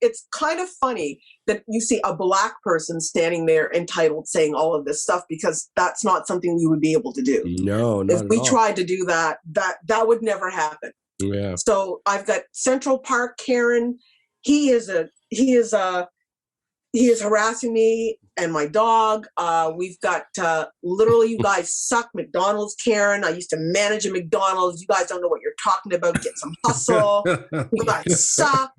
it's kind of funny that you see a Black person standing there entitled saying all of this stuff, because that's not something we would be able to do. No, not if we tried to do that, that would never happen. Yeah. So I've got Central Park Karen. He is harassing me and my dog. We've got literally, you guys suck, McDonald's Karen. I used to manage a McDonald's. You guys don't know what you're talking about. Get some hustle. You guys suck.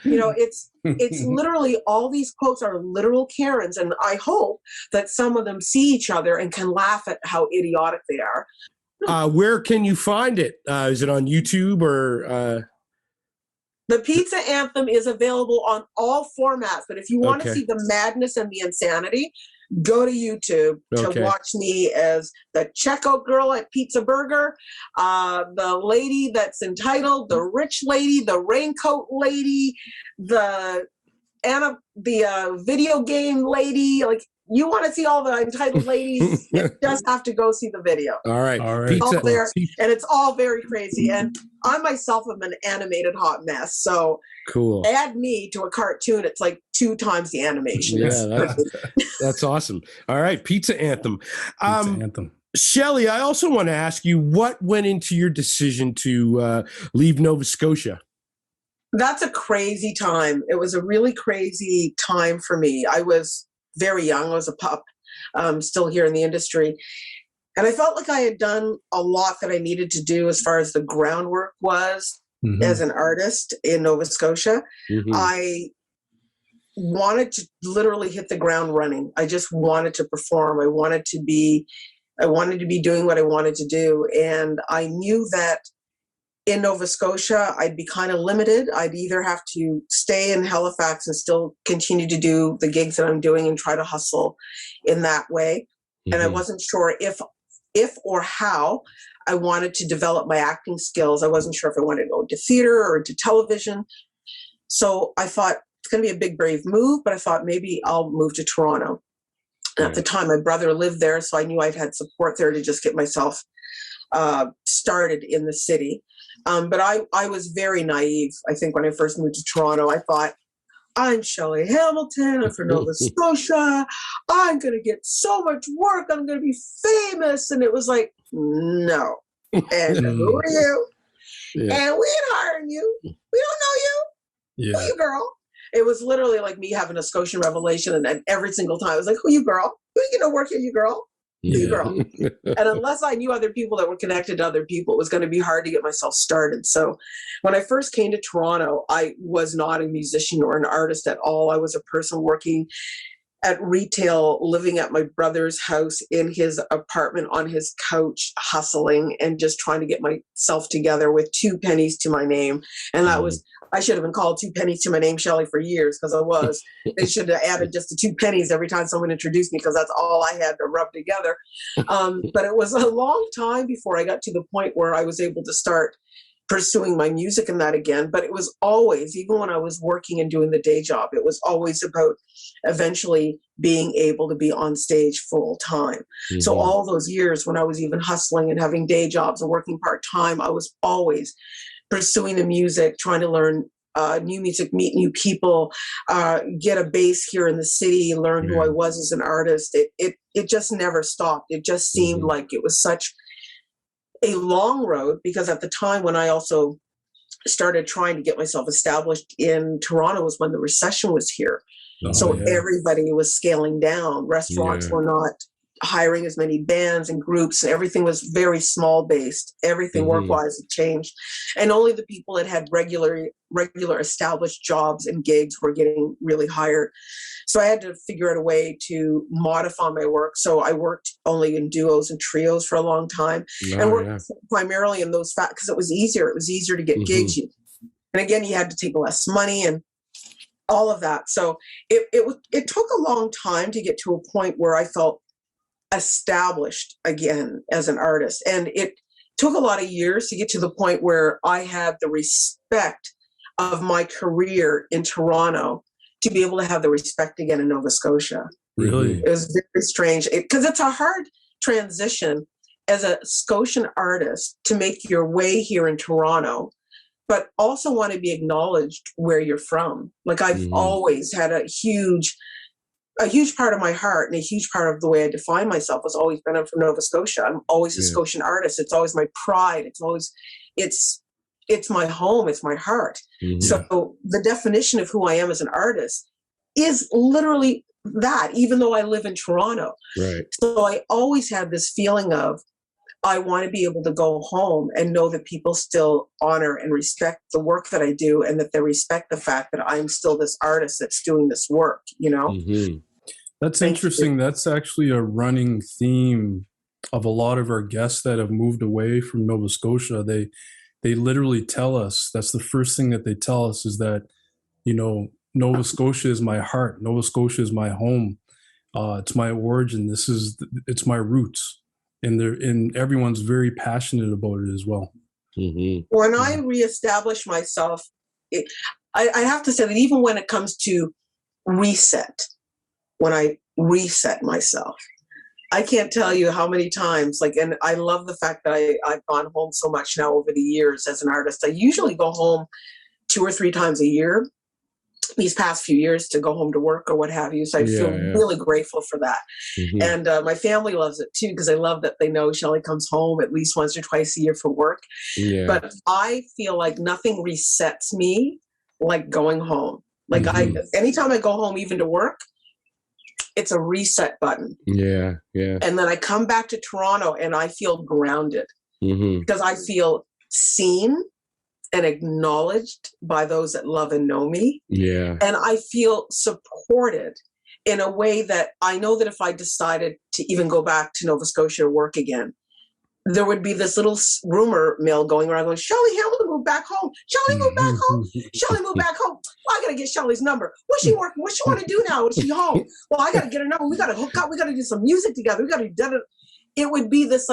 You know, it's literally, all these quotes are literal Karens. And I hope that some of them see each other and can laugh at how idiotic they are. Where can you find it? Is it on YouTube or... The Pizza Anthem is available on all formats, but if you want to see the madness and the insanity, go to YouTube to watch me as the checkout girl at Pizza Burger, the lady that's entitled, the rich lady, the raincoat lady, the video game lady. Like, you want to see all the entitled ladies, you just have to go see the video. All right. Pizza. There, and it's all very crazy. And I myself am an animated hot mess. So cool. Add me to a cartoon, it's like 2 times the animation. Yeah, that's awesome. All right. Pizza Anthem. Shelley, I also want to ask you, what went into your decision to leave Nova Scotia? That's a crazy time. It was a really crazy time for me. I was very young. I was a pup, still here in the industry. And I felt like I had done a lot that I needed to do as far as the groundwork was as an artist in Nova Scotia. Mm-hmm. I wanted to literally hit the ground running. I just wanted to perform. I wanted to be doing what I wanted to do. And I knew that in Nova Scotia, I'd be kind of limited. I'd either have to stay in Halifax and still continue to do the gigs that I'm doing and try to hustle in that way. Mm-hmm. And I wasn't sure if or how I wanted to develop my acting skills. I wasn't sure if I wanted to go into theater or into television. So I thought it's going to be a big, brave move, but I thought maybe I'll move to Toronto. And at the time, my brother lived there, so I knew I'd had support there to just get myself started in the city. But I was very naive. I think when I first moved to Toronto, I thought, I'm Shelley Hamilton. I'm from Nova Scotia. I'm going to get so much work. I'm going to be famous. And it was like, no. And who are you? And we ain't hiring you. We don't know you. Yeah. Who you, girl? It was literally like me having a Scotian revelation, and then every single time I was like, who you, girl? Who you gonna work here, you girl? Who you, girl? And unless I knew other people that were connected to other people, it was going to be hard to get myself started. So when I first came to Toronto, I was not a musician or an artist at all. I was a person working at retail, living at my brother's house in his apartment on his couch, hustling and just trying to get myself together with 2 pennies to my name. And that was, I should have been called 2 pennies to my name, Shelley, for years, because I was. They should have added just the 2 pennies every time someone introduced me, because that's all I had to rub together. But it was a long time before I got to the point where I was able to start pursuing my music and that again. But it was always, even when I was working and doing the day job, it was always about eventually being able to be on stage full time. So all those years when I was even hustling and having day jobs and working part time, I was always pursuing the music, trying to learn new music, meet new people, get a base here in the city, learn who I was as an artist. It just never stopped. It just seemed like it was such a long road, because at the time when I also started trying to get myself established in Toronto was when the recession was here. Everybody was scaling down. Restaurants were not hiring as many bands and groups. Everything was very small based. Everything work-wise had changed. And only the people that had regular established jobs and gigs were getting really hired. So I had to figure out a way to modify my work. So I worked only in duos and trios for a long time, and worked primarily in those because it was easier. It was easier to get gigs. And again, you had to take less money and all of that. So it took a long time to get to a point where I felt established again as an artist. And it took a lot of years to get to the point where I had the respect of my career in Toronto to be able to have the respect again in Nova Scotia. Really? It was very strange, because it's a hard transition as a Scotian artist to make your way here in Toronto, but also want to be acknowledged where you're from. Like I've always had a huge part of my heart, and a huge part of the way I define myself has always been I'm from Nova Scotia. I'm always a Scotian artist. It's always my pride. It's my home. It's my heart. So the definition of who I am as an artist is literally that, even though I live in Toronto. Right. So I always had this feeling of, I want to be able to go home and know that people still honor and respect the work that I do, and that they respect the fact that I'm still this artist that's doing this work, you know? That's interesting. That's actually a running theme of a lot of our guests that have moved away from Nova Scotia. They literally tell us, that's the first thing that they tell us, is that, you know, Nova Scotia is my heart. Nova Scotia is my home. It's my origin. It's my roots. And everyone's very passionate about it as well. When I reestablish myself, I have to say that even when it comes to reset, when I reset myself, I can't tell you how many times, and I love the fact that I've gone home so much now over the years as an artist. I usually go home 2 or 3 times a year these past few years to go home to work or what have you. So I feel really grateful for that. And my family loves it too, because I love that they know Shelley comes home at least once or twice a year for work. But I feel like nothing resets me like going home. Anytime I go home, even to work, it's a reset button. And then I come back to Toronto and I feel grounded, because I feel seen and acknowledged by those that love and know me. And I feel supported in a way that I know that if I decided to even go back to Nova Scotia to work again, there would be this little rumor mill going around going, Shelley Hamilton moved back home. Shelley moved back home. Shelley moved back home. Well, I got to get Shelley's number. What's she working? What's she want to do now? Is she home? Well, I got to get her number. We got to hook up. We got to do some music together. We got to do it. Would be this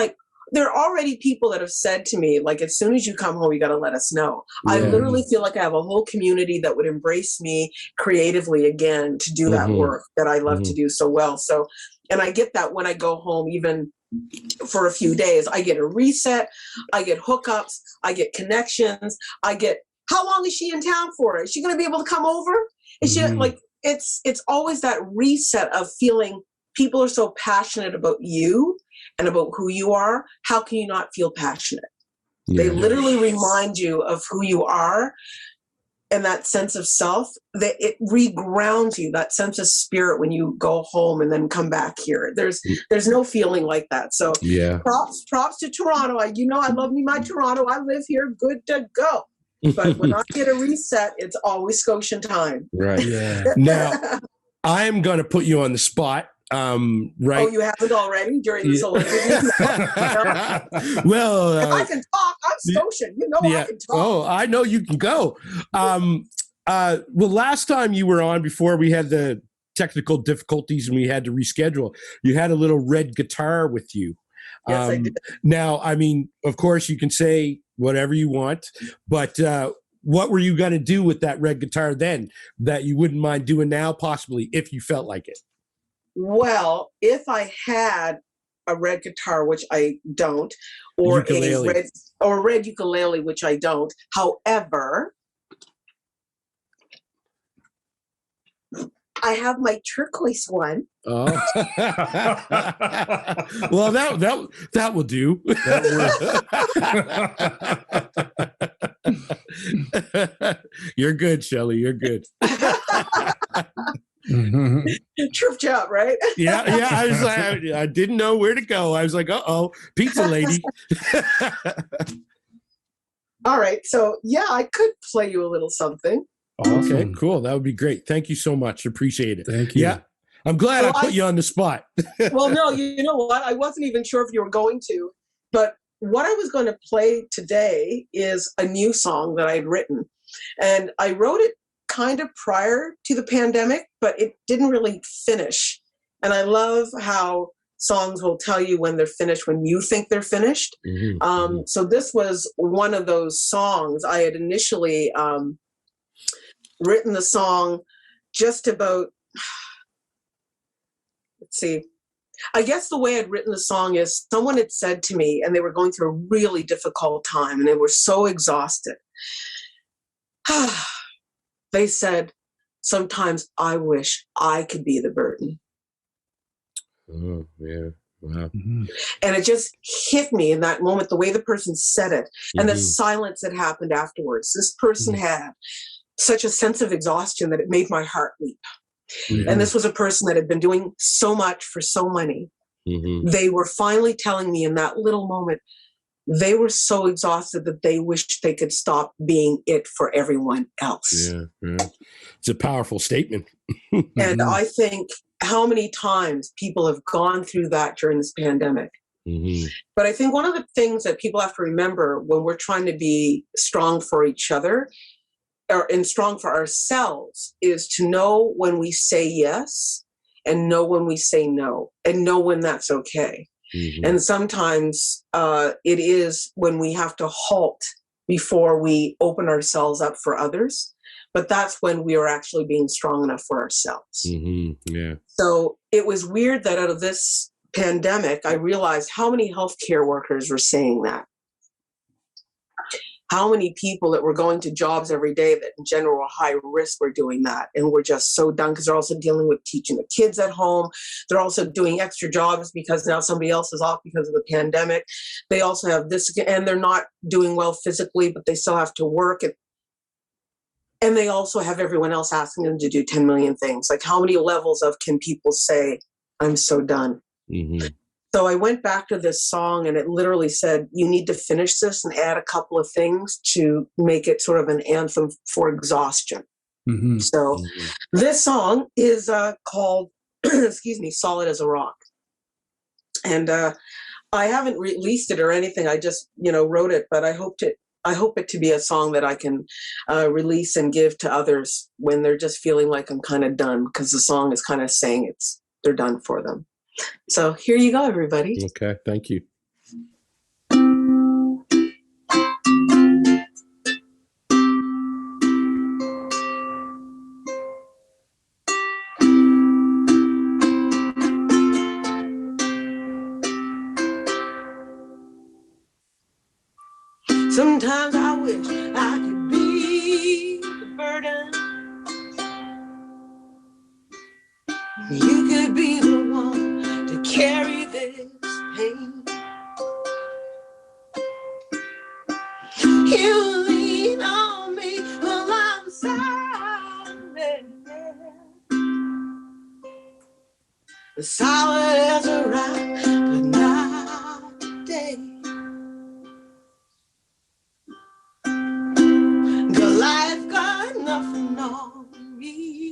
there are already people that have said to me, as soon as you come home, you got to let us know. I literally feel like I have a whole community that would embrace me creatively again to do that work that I love to do so well. So, and I get that when I go home, even for a few days, I get a reset, I get hookups, I get connections, I get, how long is she in town for? Is she going to be able to come over? Is she it's always that reset of feeling people are so passionate about you and about who you are. How can you not feel passionate? They literally remind you of who you are, and that sense of self, that it regrounds you, that sense of spirit when you go home and then come back here. There's no feeling like that. So props to Toronto. I love me my Toronto. I live here, good to go. But when I get a reset, it's always Scotian time. Right. Yeah. Now, I'm going to put you on the spot. Right. Oh, you haven't already during this whole interview? Well, if I can talk, I'm Scotian. I can talk. Oh, I know you can go. Well, last time you were on, before we had the technical difficulties and we had to reschedule, you had a little red guitar with you. Yes, I did. Now, I mean, of course, you can say whatever you want, but what were you going to do with that red guitar then that you wouldn't mind doing now, possibly, if you felt like it? Well, if I had a red guitar, which I don't, or ukulele. a red ukulele, which I don't. However, I have my turquoise one. Oh, well, that will do. You're good, Shelley. You're good. Trip chop, right? Yeah. I was like, I didn't know where to go. I was like, pizza lady. All right. So yeah, I could play you a little something. Awesome. Okay, cool. That would be great. Thank you so much. Appreciate it. Thank you. Yeah. I'm glad I put you on the spot. Well, no, you know what? I wasn't even sure if you were going to, but what I was going to play today is a new song that I'd written. And I wrote it kind of prior to the pandemic, but it didn't really finish. And I love how songs will tell you when they're finished, when you think they're finished. Mm-hmm. So this was one of those songs. I had initially written the song just about, let's see, I guess the way I'd written the song is someone had said to me, and they were going through a really difficult time and they were so exhausted. They said, sometimes I wish I could be the burden. Oh, yeah. Wow. Mm-hmm. And it just hit me in that moment, the way the person said it, and the silence that happened afterwards. This person had such a sense of exhaustion that it made my heart leap. Mm-hmm. And this was a person that had been doing so much for so many. Mm-hmm. They were finally telling me in that little moment, they were so exhausted that they wished they could stop being it for everyone else. Yeah. It's a powerful statement. And I think how many times people have gone through that during this pandemic. Mm-hmm. But I think one of the things that people have to remember when we're trying to be strong for each other and strong for ourselves is to know when we say yes and know when we say no and know when that's okay. Mm-hmm. And sometimes it is when we have to halt before we open ourselves up for others. But that's when we are actually being strong enough for ourselves. Mm-hmm. Yeah. So it was weird that out of this pandemic, I realized how many healthcare workers were saying that. How many people that were going to jobs every day that in general were high risk were doing that. And we're just so done because they're also dealing with teaching the kids at home. They're also doing extra jobs because now somebody else is off because of the pandemic. They also have this, and they're not doing well physically, but they still have to work. And they also have everyone else asking them to do 10 million things. Like how many levels of can people say, I'm so done? Mm-hmm. So I went back to this song and it literally said, you need to finish this and add a couple of things to make it sort of an anthem for exhaustion. Mm-hmm. So this song is called, Solid as a Rock. And I haven't released it or anything. I just, wrote it, but I hope it to be a song that I can release and give to others when they're just feeling like I'm kind of done, because the song is kind of saying they're done for them. So here you go, everybody. Okay, thank you. Sometimes I wish I could be the burden. You could be the one to carry this pain. solid as a rock, but not today. Goliath got nothing on me.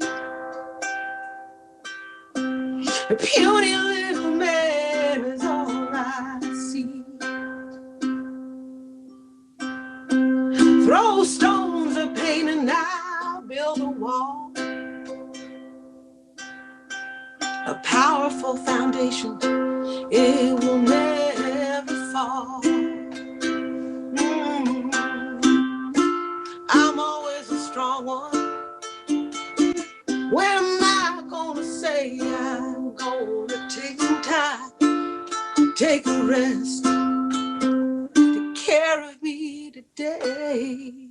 A puny little man is all I see. Throw stones of pain and I'll build a wall. A powerful foundation, it will never fall. I'm always a strong one. When am I gonna say I'm gonna take some time, take a rest, take care of me today?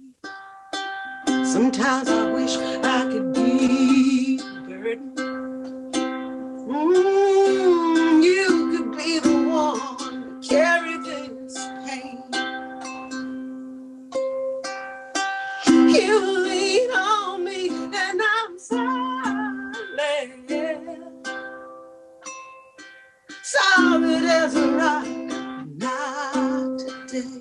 Sometimes I wish I could be a burden. You could be the one to carry this pain. You lean on me and I'm silent, solid as a rock, not today.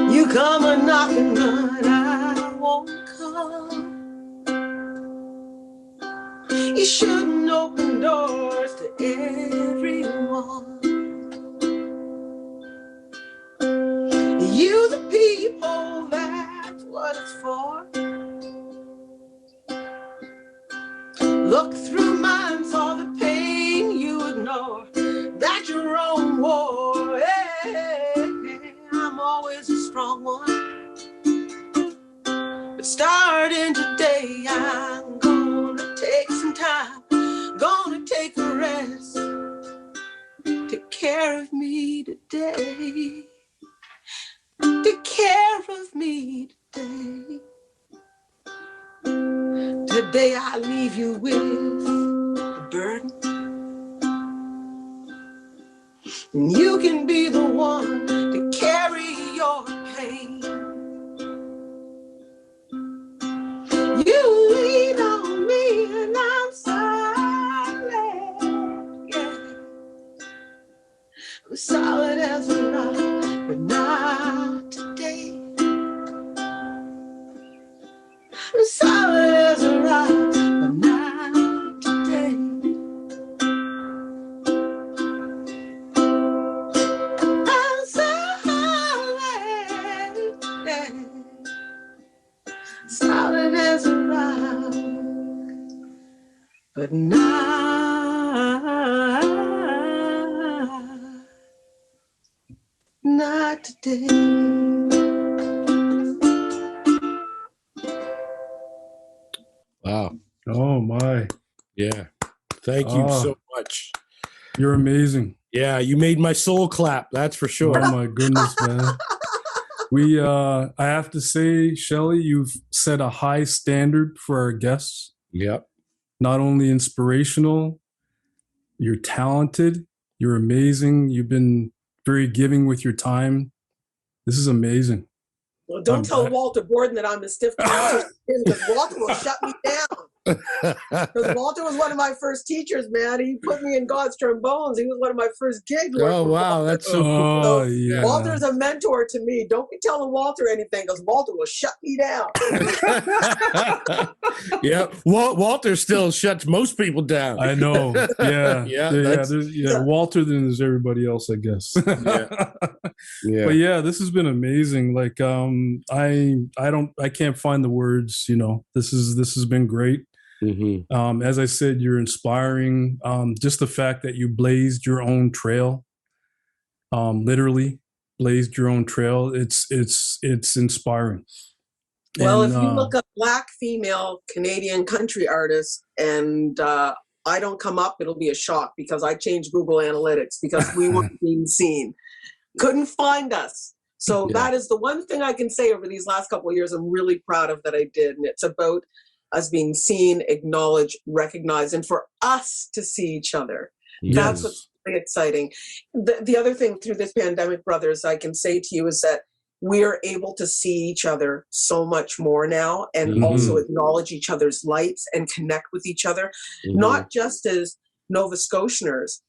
You come a knocking, but I won't come. You shouldn't open doors to everyone. You the people, that's what it's for. Look through mine, saw the pain you ignore. That's your own war. Hey, I'm always a strong one. But starting today, I'm gonna take some time, gonna take a rest. Take care of me today. Take care of me today. Today I leave you with a burden. And you can be the one to carry your pain. You lean on me and I'm silent. Yeah. I'm solid as a rock, but not today. I'm solid as a rock, but not today. I'm solid as a rock, but not today. Wow. Oh my. Yeah. Thank you so much. You're amazing. Yeah, you made my soul clap. That's for sure. Oh my goodness, man. I have to say, Shelley, you've set a high standard for our guests. Yep. Not only inspirational, you're talented, you're amazing. You've been very giving with your time. This is amazing. Well, don't tell Walter Borden that I'm a stiff because Walter will shut me down. Because Walter was one of my first teachers, man. He put me in God's trombones. He was one of my first gigs. Oh, wow. That's so cool. Oh, yeah. Walter's a mentor to me. Don't be telling Walter anything because Walter will shut me down. Yeah. Walter still shuts most people down. I know. Yeah. Yeah. Walter than there's everybody else, I guess. Yeah. But yeah, this has been amazing. Like, I can't find the words, this has been great. Mm-hmm. As I said, you're inspiring. Just the fact that you blazed your own trail, literally blazed your own trail. It's inspiring. Well, if you look up Black female Canadian country artists and I don't come up, it'll be a shock because I changed Google Analytics because we weren't being seen. Couldn't find us. So that is the one thing I can say over these last couple of years I'm really proud of that I did. And it's about as being seen, acknowledged, recognized, and for us to see each other. That's what's really exciting. The other thing through this pandemic, brothers, I can say to you is that we are able to see each other so much more now, and also acknowledge each other's lights and connect with each other, not just as Nova Scotianers,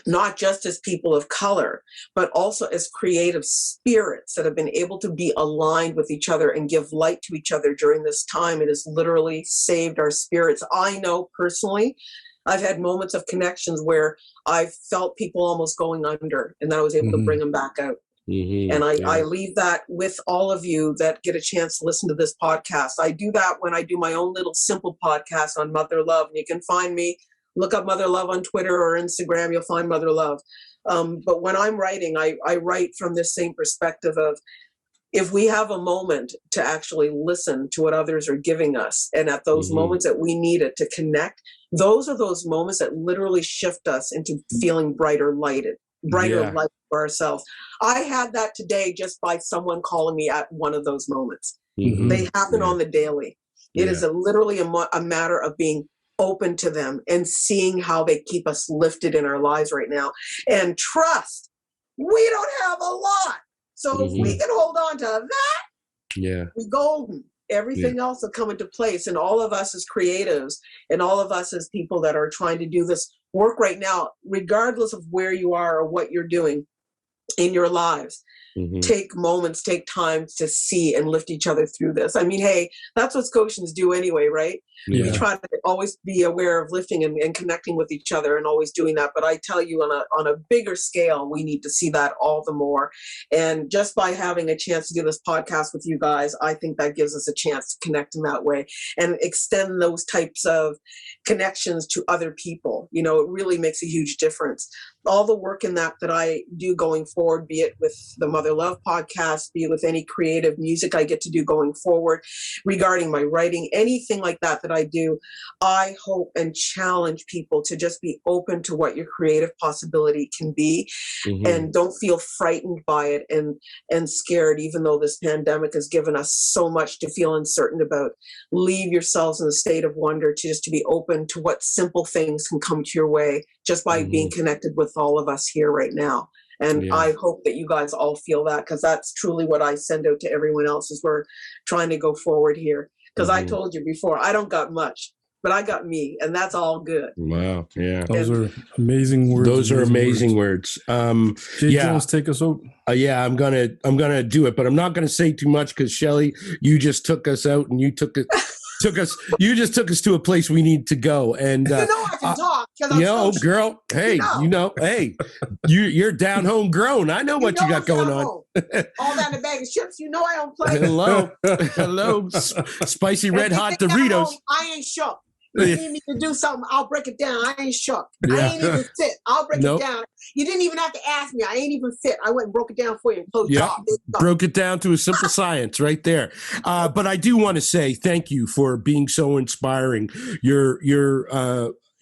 not just as people of color, but also as creative spirits that have been able to be aligned with each other and give light to each other during this time. It has literally saved our spirits. I know personally, I've had moments of connections where I felt people almost going under, and then I was able to bring them back out. And I leave that with all of you that get a chance to listen to this podcast. I do that when I do my own little simple podcast on Mother Love. And you can find me, look up Mother Love on Twitter or Instagram, you'll find Mother Love. But when I'm writing, I write from this same perspective of, if we have a moment to actually listen to what others are giving us, and at those moments that we need it to connect, those are those moments that literally shift us into feeling brighter light for ourselves. I had that today just by someone calling me at one of those moments. They happen on the daily. It is literally a matter of being open to them and seeing how they keep us lifted in our lives right now. And trust, we don't have a lot. So if we can hold on to that, we're golden. Everything else will come into place. And all of us as creatives and all of us as people that are trying to do this work right now, regardless of where you are or what you're doing in your lives, take moments, take time to see and lift each other through this. I mean, hey, that's what Scotians do anyway, right? We try to always be aware of lifting and connecting with each other and always doing that. But I tell you, on a bigger scale, we need to see that all the more. And just by having a chance to do this podcast with you guys, I think that gives us a chance to connect in that way and extend those types of connections to other people. You know, it really makes a huge difference. All the work in that I do going forward, be it with the Mother Love podcast, be it with any creative music I get to do going forward, regarding my writing, anything like that I do, I hope and challenge people to just be open to what your creative possibility can be, and don't feel frightened by it and scared, even though this pandemic has given us so much to feel uncertain about. Leave yourselves in a state of wonder to be open to what simple things can come to your way just by being connected with all of us here right now. And I hope that you guys all feel that, because that's truly what I send out to everyone else as we're trying to go forward here. Because I told you before, I don't got much, but I got me, and that's all good. Wow. Yeah. Those are amazing words. Those are amazing words. Jay Jones, take us out. I'm gonna do it, but I'm not gonna say too much because Shelley, you just took us out, and you took us to a place we need to go. And I can talk. Girl, hey, hey, you're down home grown. I know what you got going on. All that in a bag of chips. You know I don't play. Hello, spicy red hot Doritos. I ain't shook. You need me to do something, I'll break it down. I ain't shook. I ain't even fit. I'll break it down. You didn't even have to ask me. I ain't even fit. I went and broke it down for you. Broke it down to a simple science right there. But I do want to say thank you for being so inspiring. You're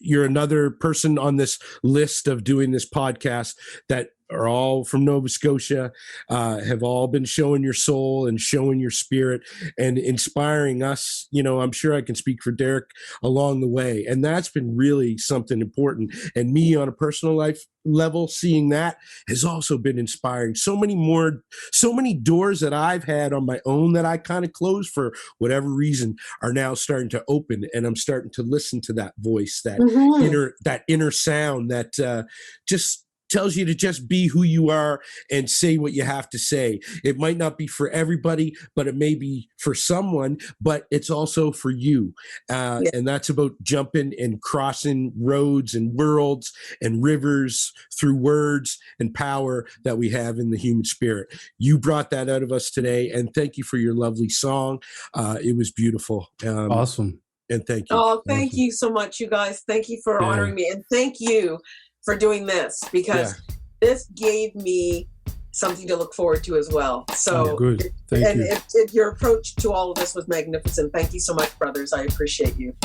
another person on this list of doing this podcast that are all from Nova Scotia, have all been showing your soul and showing your spirit and inspiring us. You know, I'm sure I can speak for Derek along the way. And that's been really something important. And me on a personal life level, seeing that has also been inspiring. So many doors that I've had on my own that I kind of closed for whatever reason are now starting to open, and I'm starting to listen to that voice, that inner sound that just tells you to just be who you are and say what you have to say. It might not be for everybody, but it may be for someone, but it's also for you. And that's about jumping and crossing roads and worlds and rivers through words and power that we have in the human spirit. You brought that out of us today, and thank you for your lovely song. It was beautiful. Awesome. And thank you. Oh, thank you so much, you guys. Thank you for honoring me. And thank you for doing this, because this gave me something to look forward to as well. So good. Thank you. Your approach to all of this was magnificent. Thank you so much, brothers. I appreciate you.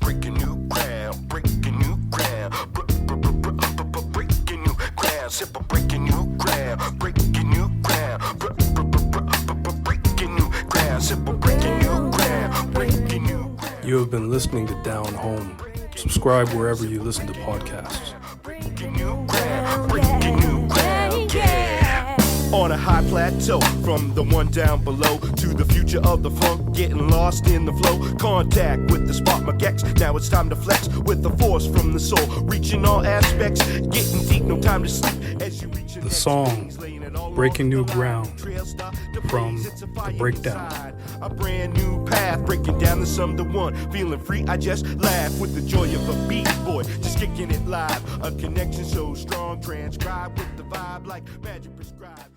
Breaking new ground, breaking new ground, breaking new ground, simple breaking new ground, breaking new ground, breaking new ground, simple breaking new ground, breaking new ground. You have been listening to Down Home. Subscribe wherever you listen to podcasts. Breaking new ground, breaking new ground, yeah. On a high plateau, from the one down below to the future of the funk, getting lost in the flow. Contact with the spark magex. Now it's time to flex with the force from the soul, reaching all aspects, getting deep, no time to sleep. As you reach The song, Breaking New Ground, from The Breakdown. A brand new path, breaking down the sum to one. Feeling free, I just laugh with the joy of a beat boy, just kicking it live. A connection so strong, transcribed with the vibe like magic prescribed.